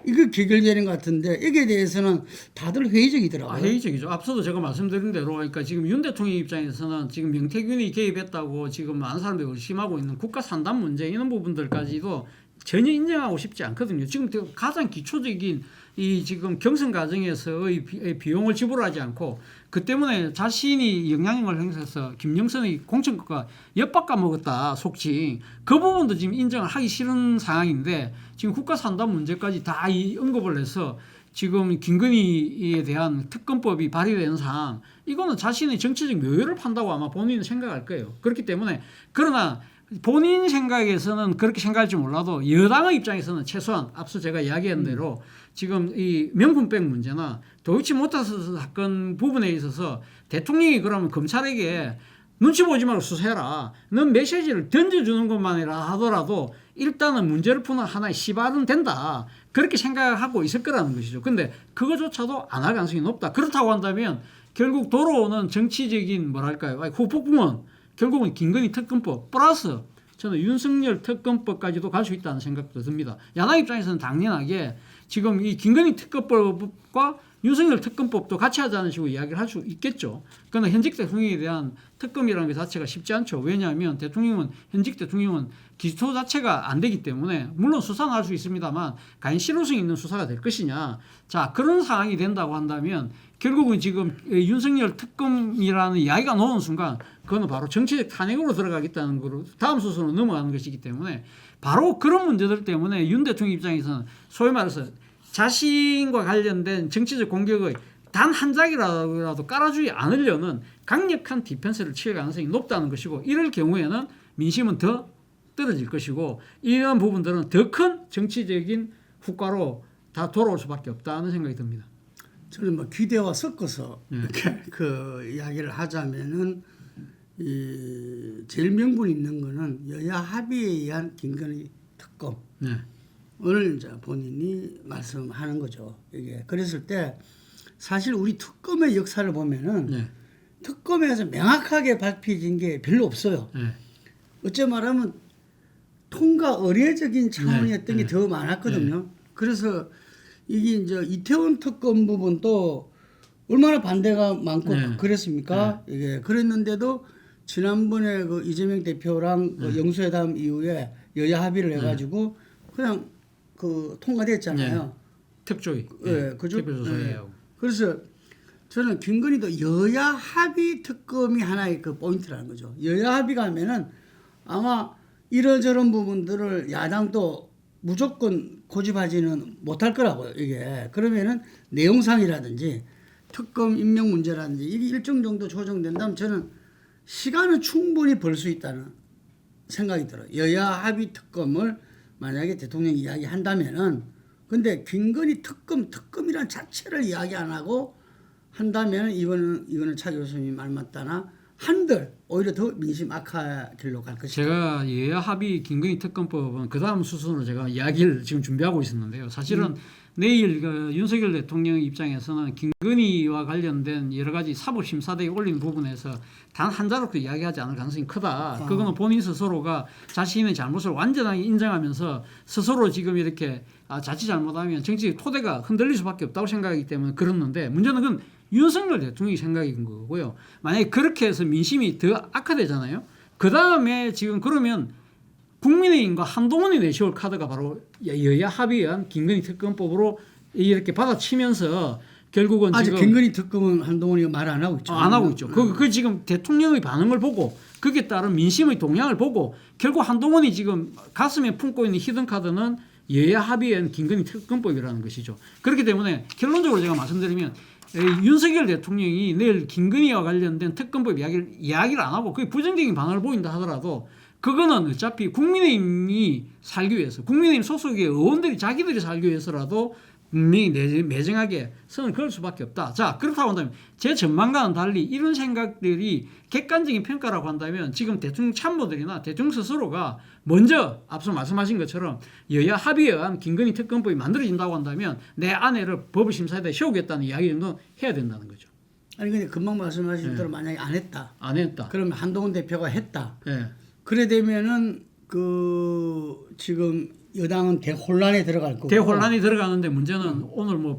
이거 기결되는 것 같은데 이게 대해서는 다들 회의적이더라고요. 회의적이죠. 앞서도 제가 말씀드린 대로 그러니까 지금 윤 대통령 입장에서는 지금 명태균이 개입했다고 지금 많은 사람들이 의심하고 있는 국가 산단 문제 이런 부분들까지도 전혀 인정하고 싶지 않거든요. 지금 가장 기초적인 이 지금 경선 과정에서의 비용을 지불하지 않고 그 때문에 자신이 영향력을 행사해서 김영선의 공천권과 엿바꿔 먹었다 속칭 그 부분도 지금 인정을 하기 싫은 상황인데 지금 국가 산단 문제까지 다 이 언급을 해서 지금 김건희에 대한 특검법이 발의되는 상황 이거는 자신의 정치적 묘유를 판다고 아마 본인은 생각할 거예요. 그렇기 때문에 그러나 본인 생각에서는 그렇게 생각할지 몰라도 여당의 입장에서는 최소한 앞서 제가 이야기한 대로 지금 이 명품백 문제나 도이치모터스 사건 부분에 있어서 대통령이 그러면 검찰에게 눈치 보지 말고 수사해라. 넌 메시지를 던져주는 것만이라 하더라도 일단은 문제를 푸는 하나의 시발은 된다. 그렇게 생각하고 있을 거라는 것이죠. 근데 그거조차도 안 할 가능성이 높다. 그렇다고 한다면 결국 돌아오는 정치적인 뭐랄까요. 후폭풍은 결국은 김건희 특검법 플러스 저는 윤석열 특검법까지도 갈 수 있다는 생각도 듭니다. 야당 입장에서는 당연하게 지금 이 김건희 특검법과 윤석열 특검법도 같이 하자는 식으로 이야기를 할 수 있겠죠. 그러나 현직 대통령에 대한 특검이라는 것 자체가 쉽지 않죠. 왜냐하면 현직 대통령은 기소 자체가 안 되기 때문에 물론 수사는 할 수 있습니다만 과연 실효성 있는 수사가 될 것이냐. 자 그런 상황이 된다고 한다면 결국은 지금 윤석열 특검이라는 이야기가 나오는 순간 그거는 바로 정치적 탄핵으로 들어가겠다는 거로 다음 수순으로 넘어가는 것이기 때문에 바로 그런 문제들 때문에 윤 대통령 입장에서는 소위 말해서 자신과 관련된 정치적 공격의 단 한 장이라도 깔아주지 않으려는 강력한 디펜스를 취할 가능성이 높다는 것이고 이럴 경우에는 민심은 더 떨어질 것이고 이런 부분들은 더 큰 정치적인 후과로 다 돌아올 수밖에 없다는 생각이 듭니다. 저는 뭐 기대와 섞어서 이렇게 그 이야기를 하자면은 이 제일 명분 있는 거는 여야 합의에 의한 김건희 특검. 오늘 이제 본인이 말씀하는 거죠. 이게 그랬을 때 사실 우리 특검의 역사를 보면은 특검에서 명확하게 밝혀진 게 별로 없어요. 어째 말하면 통과 의례적인 차원이었던 게 더 많았거든요. 그래서 이게 이제 이태원 특검 부분도 얼마나 반대가 많고 그랬습니까? 이게 그랬는데도 지난번에 그 이재명 대표랑 그 영수회담 이후에 여야 합의를 해가지고 그냥 그 통과됐잖아요. 특조위. 그죠? 특별조사위하고. 그래서 저는 김건희도 여야 합의 특검이 하나의 그 포인트라는 거죠. 여야 합의가 하면은 아마 이런저런 부분들을 야당도 무조건 고집하지는 못할 거라고요. 이게 그러면은 내용상이라든지 특검 임명 문제라든지 이게 일정 정도 조정된다면 저는 시간을 충분히 벌 수 있다는 생각이 들어요. 여야 합의 특검을 만약에 대통령이 이야기한다면은 근데 김건희 특검이란 자체를 이야기 안 하고 한다면 이거는 차 교수님이 말 맞다나 한들 오히려 더 민심 악화 길로 갈 것이다. 제가 여야 합의 김건희 특검법은 그 다음 수순으로 제가 이야기를 지금 준비하고 있었는데요. 사실은 내일 그 윤석열 대통령 입장에서는 김건희와 관련된 여러 가지 사법심사대에 올린 부분에서 단 한 자로도 이야기하지 않을 가능성이 크다. 그거는 본인 스스로가 자신의 잘못을 완전하게 인정하면서 스스로 지금 이렇게 자칫 잘못하면 정치 토대가 흔들릴 수밖에 없다고 생각하기 때문에 그렇는데 문제는 그건 윤석열 대통령이 생각인 거고요. 만약에 그렇게 해서 민심이 더 악화되잖아요. 그 다음에 지금 그러면 국민의힘과 한동훈이 내세울 카드가 바로 여야 합의한 김건희 특검법으로 이렇게 받아치면서 결국은 아직 지금 김건희 특검은 한동훈이가 말 안 하고 있죠. 안 하고 있죠. 그 지금 대통령의 반응을 보고 거기에 따른 민심의 동향을 보고 결국 한동훈이 지금 가슴에 품고 있는 히든 카드는 여야 합의한 김건희 특검법이라는 것이죠. 그렇기 때문에 결론적으로 제가 말씀드리면 윤석열 대통령이 내일 김건희와 관련된 특검법 이야기를 안 하고 거의 부정적인 반응을 보인다 하더라도 그거는 어차피 국민의힘이 살기 위해서 국민의힘 소속의 의원들이 자기들이 살기 위해서라도 분명히 매정하게 선을 그을 수밖에 없다. 자, 그렇다고 한다면 제 전망과는 달리 이런 생각들이 객관적인 평가라고 한다면 지금 대통령 참모들이나 대통령 스스로가 먼저 앞서 말씀하신 것처럼 여야 합의에 의한 김건희 특검법이 만들어진다고 한다면 내 아내를 법의심사에다 세우겠다는 이야기 정도는 해야 된다는 거죠. 아니 근데 금방 말씀하신 대로 만약에 안 했다. 안 했다. 그러면 한동훈 대표가 했다. 네. 그래 되면은 그 지금 여당은 대혼란에 들어갈 거고. 대혼란이 들어가는데 문제는 오늘 뭐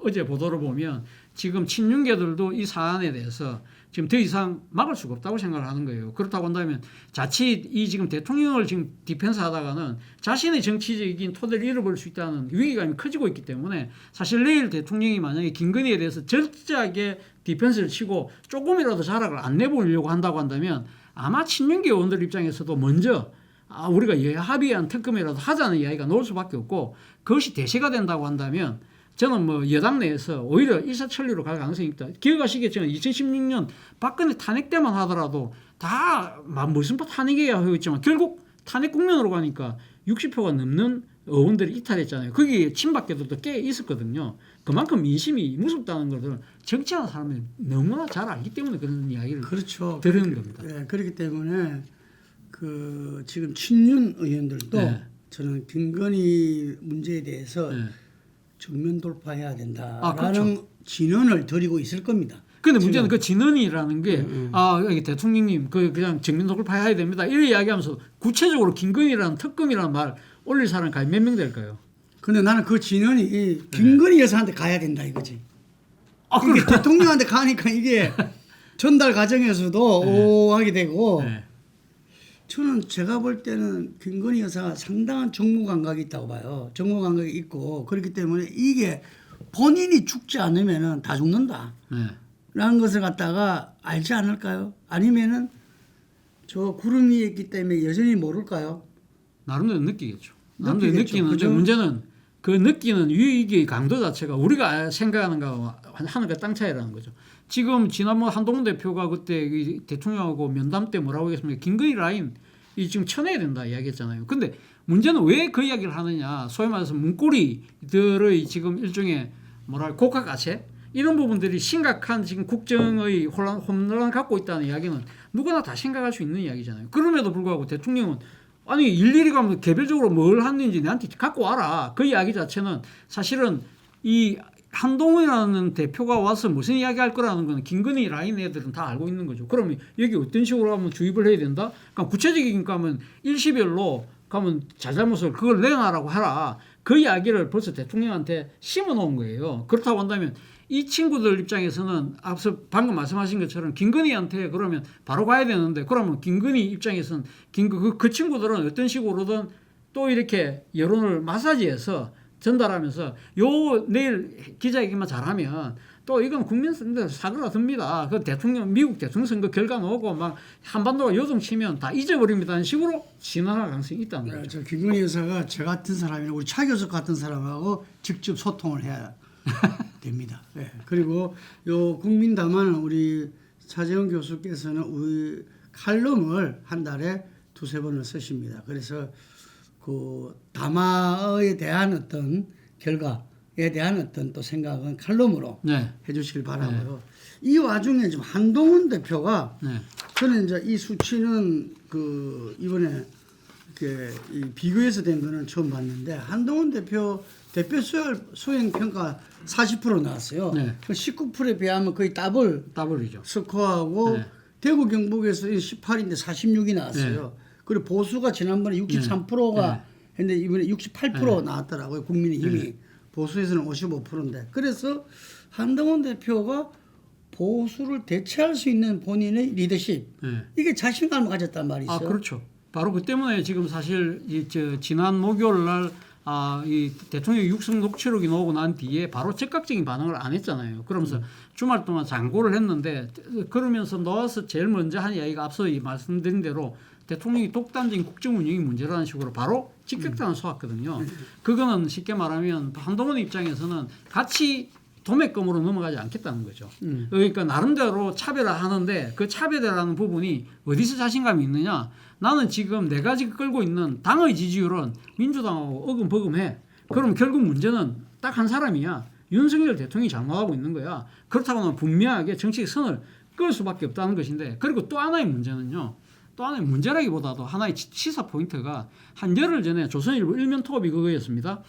어제 보도를 보면 지금 친윤계들도 이 사안에 대해서 지금 더 이상 막을 수가 없다고 생각을 하는 거예요. 그렇다고 한다면 자칫 이 지금 대통령을 지금 디펜스 하다가는 자신의 정치적인 토대를 잃어버릴 수 있다는 위기감이 커지고 있기 때문에 사실 내일 대통령이 만약에 김건희에 대해서 절저하게 디펜스를 치고 조금이라도 자락을 안 내보려고 한다고 한다면 아마 친윤계 의원들 입장에서도 먼저 우리가 여야 합의한 특검이라도 하자는 이야기가 나올 수밖에 없고 그것이 대세가 된다고 한다면 저는 뭐 여당 내에서 오히려 일사천리로 갈 가능성이 있다. 기억하시겠지만 2016년 박근혜 탄핵 때만 하더라도 다 무슨 탄핵이야 하고 있지만 결국 탄핵 국면으로 가니까 60표가 넘는 의원들이 이탈했잖아요. 거기 친박계들도 꽤 있었거든요. 그만큼 민심이 무섭다는 것을 정치하는 사람들이 너무나 잘 알기 때문에 그런 이야기를 그렇죠. 들은 겁니다. 네, 그렇기 때문에 그 지금 친윤 의원들도 네. 저는 김건희 문제에 대해서 네. 정면 돌파해야 된다라는 그렇죠. 진언을 드리고 있을 겁니다. 그런데 문제는 그 진언이라는 게 여기 대통령님 그냥 정면 돌파해야 됩니다. 이런 이야기하면서 구체적으로 김건희라는 특검이라는 말 올릴 사람 과연 몇 명 될까요? 근데 나는 그 진언이 김건희 여사한테 가야 된다 이거지. 그래. 이게 대통령한테 가니까 이게 전달 과정에서도 오하게 되고 네. 저는 제가 볼 때는 김건희 여사가 상당한 정무 감각이 있다고 봐요. 정무 감각이 있고 그렇기 때문에 이게 본인이 죽지 않으면은 다 죽는다. 네. 라는 것을 갖다가 알지 않을까요? 아니면은 저 구름 위에 있기 때문에 여전히 모를까요? 나름대로 느끼겠죠. 나름대로 느끼겠죠. 느끼는데 그죠? 문제는 그 느끼는 위기의 강도 자체가 우리가 생각하는 거와 하늘과 땅 차이라는 거죠. 지금 지난번 한동훈 대표가 그때 이 대통령하고 면담 때 뭐라고 했습니까? 김건희 라인 이 지금 쳐내야 된다 이야기했잖아요. 근데 문제는 왜 그 이야기를 하느냐? 소위 말해서 문고리들의 지금 일종의 곡학가채 이런 부분들이 심각한 지금 국정의 혼란을 갖고 있다는 이야기는 누구나 다 생각할 수 있는 이야기잖아요. 그럼에도 불구하고 대통령은 아니 일일이 가면 개별적으로 뭘 했는지 내한테 갖고 와라. 그 이야기 자체는 사실은 이 한동훈이라는 대표가 와서 무슨 이야기 할 거라는 건 김건희 라인 애들은 다 알고 있는 거죠. 그러면 여기 어떤 식으로 하면 주입을 해야 된다? 그러니까 구체적인 가면 일시별로 가면 잘잘못을 그걸 내놔라고 하라. 그 이야기를 벌써 대통령한테 심어 놓은 거예요. 그렇다고 한다면 이 친구들 입장에서는 앞서 방금 말씀하신 것처럼 김건희한테 그러면 바로 가야 되는데 그러면 김건희 입장에서는 그 친구들은 어떤 식으로든 또 이렇게 여론을 마사지해서 전달하면서 요 내일 기자회견만 잘하면 또 이건 국민들 사그라듭니다. 그 대통령 미국 대통령 선거 결과 나오고 막 한반도가 요동치면 다 잊어버립니다는 식으로 진화할 가능성이 있다는 거죠. 저 김건희 여사가 저 같은 사람이나 우리 차 교수 같은 사람하고 직접 소통을 해야 됩니다. 네. 그리고 요 국민담화는 우리 차재원 교수께서는 우리 칼럼을 한 달에 2-3번을 쓰십니다. 그래서 그 담화에 대한 어떤 결과에 대한 어떤 또 생각은 칼럼으로 네. 해주시길 바라고요. 이 와중에 지금 한동훈 대표가 네. 저는 이제 이 수치는 그 이번에 이렇게 이 비교해서 된 거는 처음 봤는데 한동훈 대표 수행 평가 40% 나왔어요. 네. 그 19%에 비하면 거의 더블이죠. 스코어하고 네. 대구 경북에서 18인데 46이 나왔어요. 그리고 보수가 지난번에 63%가 했는데 이번에 68% 나왔더라고요. 국민의힘이 보수에서는 55%인데 그래서 한동훈 대표가 보수를 대체할 수 있는 본인의 리더십 이게 자신감을 가졌단 말이죠. 아 그렇죠. 바로 그 때문에 지금 사실 지난 목요일 날 이 대통령 육성 녹취록이 나오고 난 뒤에 바로 즉각적인 반응을 안 했잖아요. 그러면서 주말 동안 장고를 했는데 그러면서 나와서 제일 먼저 한 이야기가 앞서 말씀드린 대로 대통령이 독단적인 국정 운영이 문제라는 식으로 바로 직격탄을 쏘았거든요. 그거는 쉽게 말하면 한동훈 입장에서는 같이 도매금으로 넘어가지 않겠다는 거죠. 그러니까 나름대로 차별화하는데 그 차별화라는 부분이 어디서 자신감이 있느냐? 나는 지금 내가 지금 끌고 있는 당의 지지율은 민주당하고 어금버금해. 그럼 결국 문제는 딱 한 사람이야. 윤석열 대통령이 잘못하고 있는 거야. 그렇다고 하면 분명하게 정치적 선을 끌 수밖에 없다는 것인데 그리고 또 하나의 문제는요. 또 하나의 문제라기보다도 하나의 시사 포인트가 한 열흘 전에 조선일보 일면 토업이 그거였습니다.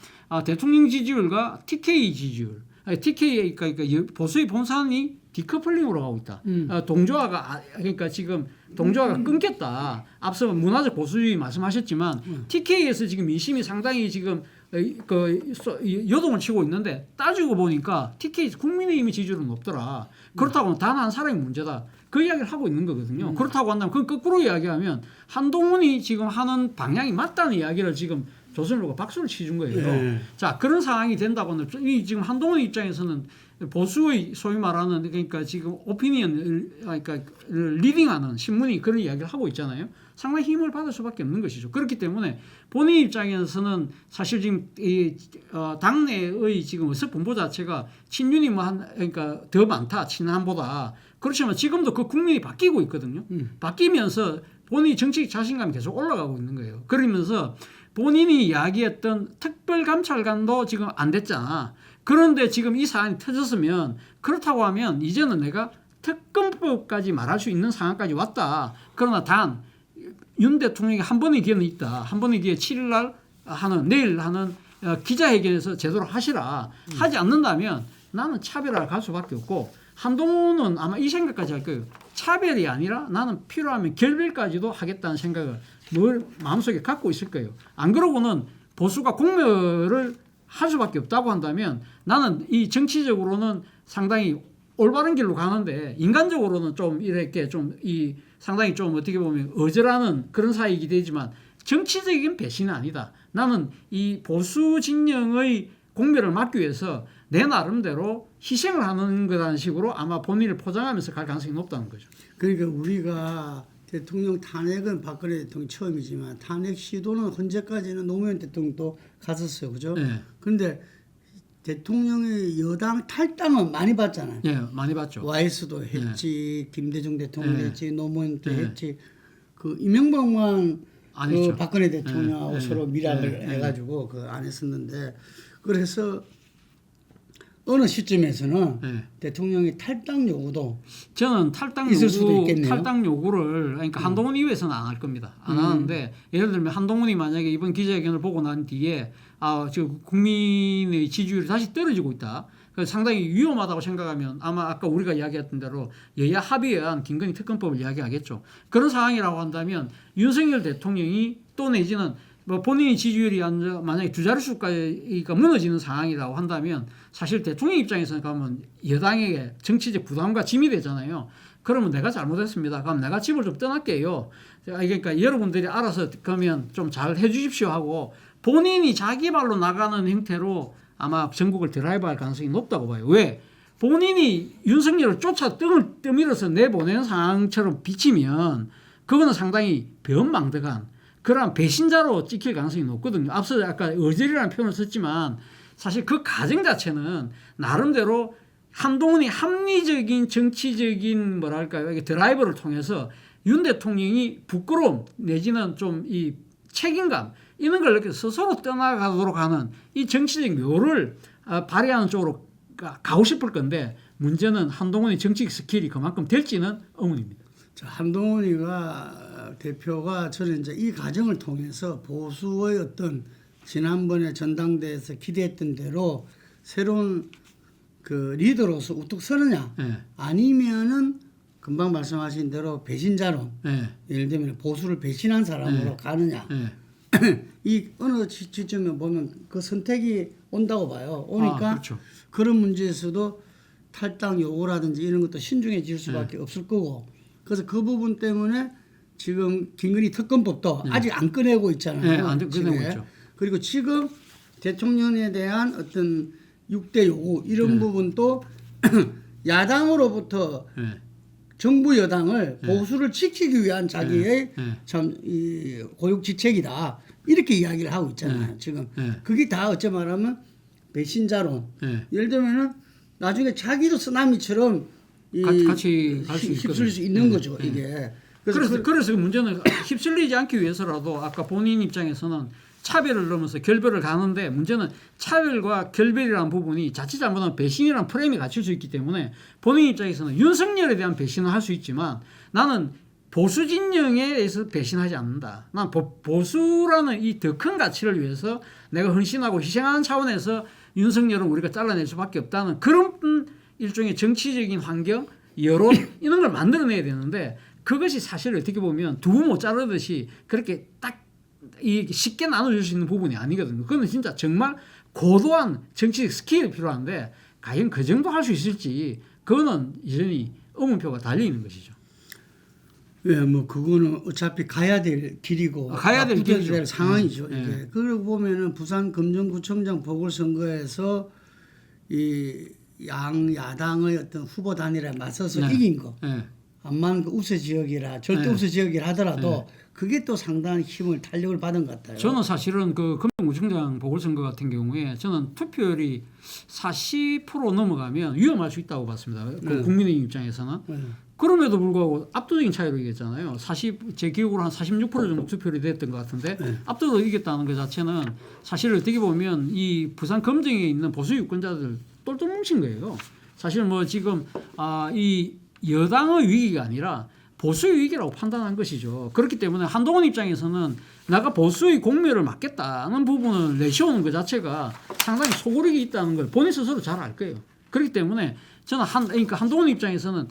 대통령 지지율과 TK 지지율. TK 그러니까 보수의 본산이 디커플링으로 가고 있다. 동조화가 그러니까 지금 동조화가 끊겼다. 앞서 문화적 보수주의 말씀하셨지만 TK에서 지금 민심이 상당히 지금 요동을 치고 있는데 따지고 보니까 TK 국민의힘의 지지율은 높더라. 그렇다고 단 한 사람이 문제다. 그 이야기를 하고 있는 거거든요. 그렇다고 한다면 그건 거꾸로 이야기하면 한동훈이 지금 하는 방향이 맞다는 이야기를 지금 조선일보가 박수를 치준 거예요. 자 그런 상황이 된다고는 지금 한동훈 입장에서는 보수의 소위 말하는 그러니까 지금 오피니언을 그러니까 리딩하는 신문이 그런 이야기를 하고 있잖아요. 상당히 힘을 받을 수밖에 없는 것이죠. 그렇기 때문에 본인 입장에서는 사실 지금 이 당내의 지금 의석 분포 자체가 친윤이 그러니까 더 많다 친한보다. 그렇지만 지금도 그 국민이 바뀌고 있거든요. 바뀌면서 본인이 정치적 자신감이 계속 올라가고 있는 거예요. 그러면서 본인이 이야기했던 특별감찰관도 지금 안 됐잖아. 그런데 지금 이 사안이 터졌으면 그렇다고 하면 이제는 내가 특검법까지 말할 수 있는 상황까지 왔다. 그러나 단 윤 대통령이 한 번의 기회는 있다. 한 번의 기회 7일 날 내일 하는 기자회견에서 제대로 하시라. 하지 않는다면 나는 차별화를 갈 수밖에 없고 한동훈은 아마 이 생각까지 할 거예요. 차별이 아니라 나는 필요하면 결별까지도 하겠다는 생각을 마음속에 갖고 있을 거예요. 안 그러고는 보수가 공멸을 할 수밖에 없다고 한다면 나는 이 정치적으로는 상당히 올바른 길로 가는데 인간적으로는 좀 이렇게 좀 이 상당히 좀 어떻게 보면 어절하는 그런 사이이기 되지만 정치적인 배신은 아니다. 나는 이 보수 진영의 공멸을 막기 위해서 내 나름대로 희생을 하는 거라는 식으로 아마 본인을 포장하면서 갈 가능성이 높다는 거죠. 그러니까 우리가 대통령 탄핵은 박근혜 대통령 처음이지만 탄핵 시도는 현재까지는 노무현 대통령도 갔었어요. 그죠? 네. 그런데 대통령의 여당 탈당은 많이 봤잖아요. 네, 많이 봤죠. YS도 했지, 김대중 대통령 네. 했지, 노무현 때 했지. 그 이명박만 그 박근혜 대통령하고 서로 밀락을 해가지고 그 안 했었는데 그래서 어느 시점에서는 대통령의 탈당 요구도 저는 탈당 요구를 그러니까 한동훈 이후에서는 안 할 겁니다. 안 하는데 예를 들면 한동훈이 만약에 이번 기자회견을 보고 난 뒤에 지금 국민의 지지율이 다시 떨어지고 있다. 그래서 상당히 위험하다고 생각하면 아마 아까 우리가 이야기했던 대로 여야 합의에 의한 김건희 특검법을 이야기하겠죠. 그런 상황이라고 한다면 윤석열 대통령이 또 내지는 뭐 본인의 지지율이 만약에 두 자릿수가 무너지는 상황이라고 한다면 사실 대통령 입장에서는 가면 여당에게 정치적 부담과 짐이 되잖아요. 그러면 내가 잘못했습니다. 그럼 내가 집을 좀 떠날게요. 그러니까 여러분들이 알아서 그러면 좀 잘 해주십시오 하고 본인이 자기 발로 나가는 형태로 아마 전국을 드라이브할 가능성이 높다고 봐요. 왜? 본인이 윤석열을 쫓아 등을 떠밀어서 내보내는 상황처럼 비치면 그거는 상당히 배은망덕한 그런 배신자로 찍힐 가능성이 높거든요. 앞서 아까 어절이라는 표현을 썼지만 사실 그 가정 자체는 나름대로 한동훈이 합리적인 정치적인 뭐랄까요 드라이버를 통해서 윤 대통령이 부끄러움 내지는 좀 이 책임감 이런 걸 이렇게 스스로 떠나가도록 하는 이 정치적 묘를 발휘하는 쪽으로 가고 싶을 건데 문제는 한동훈의 정치 스킬이 그만큼 될지는 의문입니다. 자, 한동훈이가 대표가 저는 이제 이 과정을 통해서 보수의 어떤 지난번에 전당대회에서 기대했던 대로 새로운 그 리더로서 우뚝 서느냐 예. 아니면은 금방 말씀하신 대로 배신자론 예. 예를 들면 보수를 배신한 사람으로 예. 가느냐 예. 이 어느 시점에 보면 그 선택이 온다고 봐요. 오니까 그렇죠. 그런 문제에서도 탈당 요구라든지 이런 것도 신중해질 수밖에 없을 거고 그래서 그 부분 때문에 지금 김건희 특검법도 아직 안 꺼내고 있잖아요. 안 꺼내고 지금. 있죠. 그리고 지금 대통령에 대한 어떤 6대 요구 이런 부분도 야당으로부터 예. 정부 여당을 보수를 지키기 위한 자기의 예. 참 이 고육지책이다 이렇게 이야기를 하고 있잖아요. 지금 그게 다 어째 말하면 배신자론. 예를 들면은 나중에 자기도 쓰나미처럼 같이 갈 수 휩쓸릴 수 있는 거죠 이게. 그래서 그 문제는 휩쓸리지 않기 위해서라도 아까 본인 입장에서는 차별을 넘어서 결별을 가는데 문제는 차별과 결별이라는 부분이 자칫 잘못하면 배신이라는 프레임이 갇힐 수 있기 때문에 본인 입장에서는 윤석열에 대한 배신을 할 수 있지만 나는 보수 진영에 대해서 배신하지 않는다. 난 보수라는 이 더 큰 가치를 위해서 내가 헌신하고 희생하는 차원에서 윤석열은 우리가 잘라낼 수밖에 없다는 그런 일종의 정치적인 환경, 여론 이런 걸 만들어내야 되는데 그것이 사실 어떻게 보면 두부 못 자르듯이 그렇게 딱 쉽게 나눠줄 수 있는 부분이 아니거든요. 그건 진짜 정말 고도한 정치적 스킬이 필요한데 과연 그 정도 할 수 있을지 그거는 여전히 의문표가 달려 있는 것이죠. 예, 뭐 그거는 어차피 가야 될 길이고 가야 될 길이죠. 될 상황이죠. 예. 이게 그러고 보면은 부산 금정구청장 보궐선거에서 이 양야당의 어떤 후보 단일에 맞서서 이긴 거. 암만 그 우세 지역이라 절대 우세 지역이라 하더라도 그게 또 상당한 힘을 탄력을 받은 것 같아요. 저는 사실은 그 금정구청장 보궐선거 같은 경우에 저는 투표율이 40% 넘어가면 위험할 수 있다고 봤습니다. 그 국민의 입장에서는. 그럼에도 불구하고 압도적인 차이로 이겼잖아요. 제 기억으로 한 46% 정도 투표율이 됐던 것 같은데 압도적으로 이겼다는 것 자체는 사실 어떻게 보면 이 부산 검정에 있는 보수 유권자들 똘똘 뭉친 거예요. 사실 뭐 지금 이 여당의 위기가 아니라 보수의 위기라고 판단한 것이죠. 그렇기 때문에 한동훈 입장에서는 내가 보수의 공멸을 막겠다는 부분을 내세우는 것 자체가 상당히 소굴이 있다는 걸 본인 스스로 잘 알 거예요. 그렇기 때문에 저는 그러니까 한동훈 입장에서는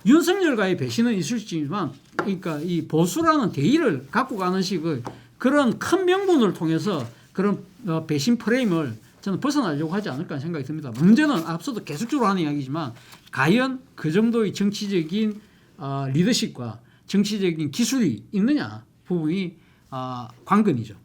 윤석열과의 배신은 있을지만 그러니까 이 보수라는 대의를 갖고 가는 식의 그런 큰 명분을 통해서 그런 배신 프레임을 저는 벗어나려고 하지 않을까 하는 생각이 듭니다. 문제는 앞서도 계속적으로 하는 이야기지만 과연 그 정도의 정치적인 리더십과 정치적인 기술이 있느냐 부분이 관건이죠.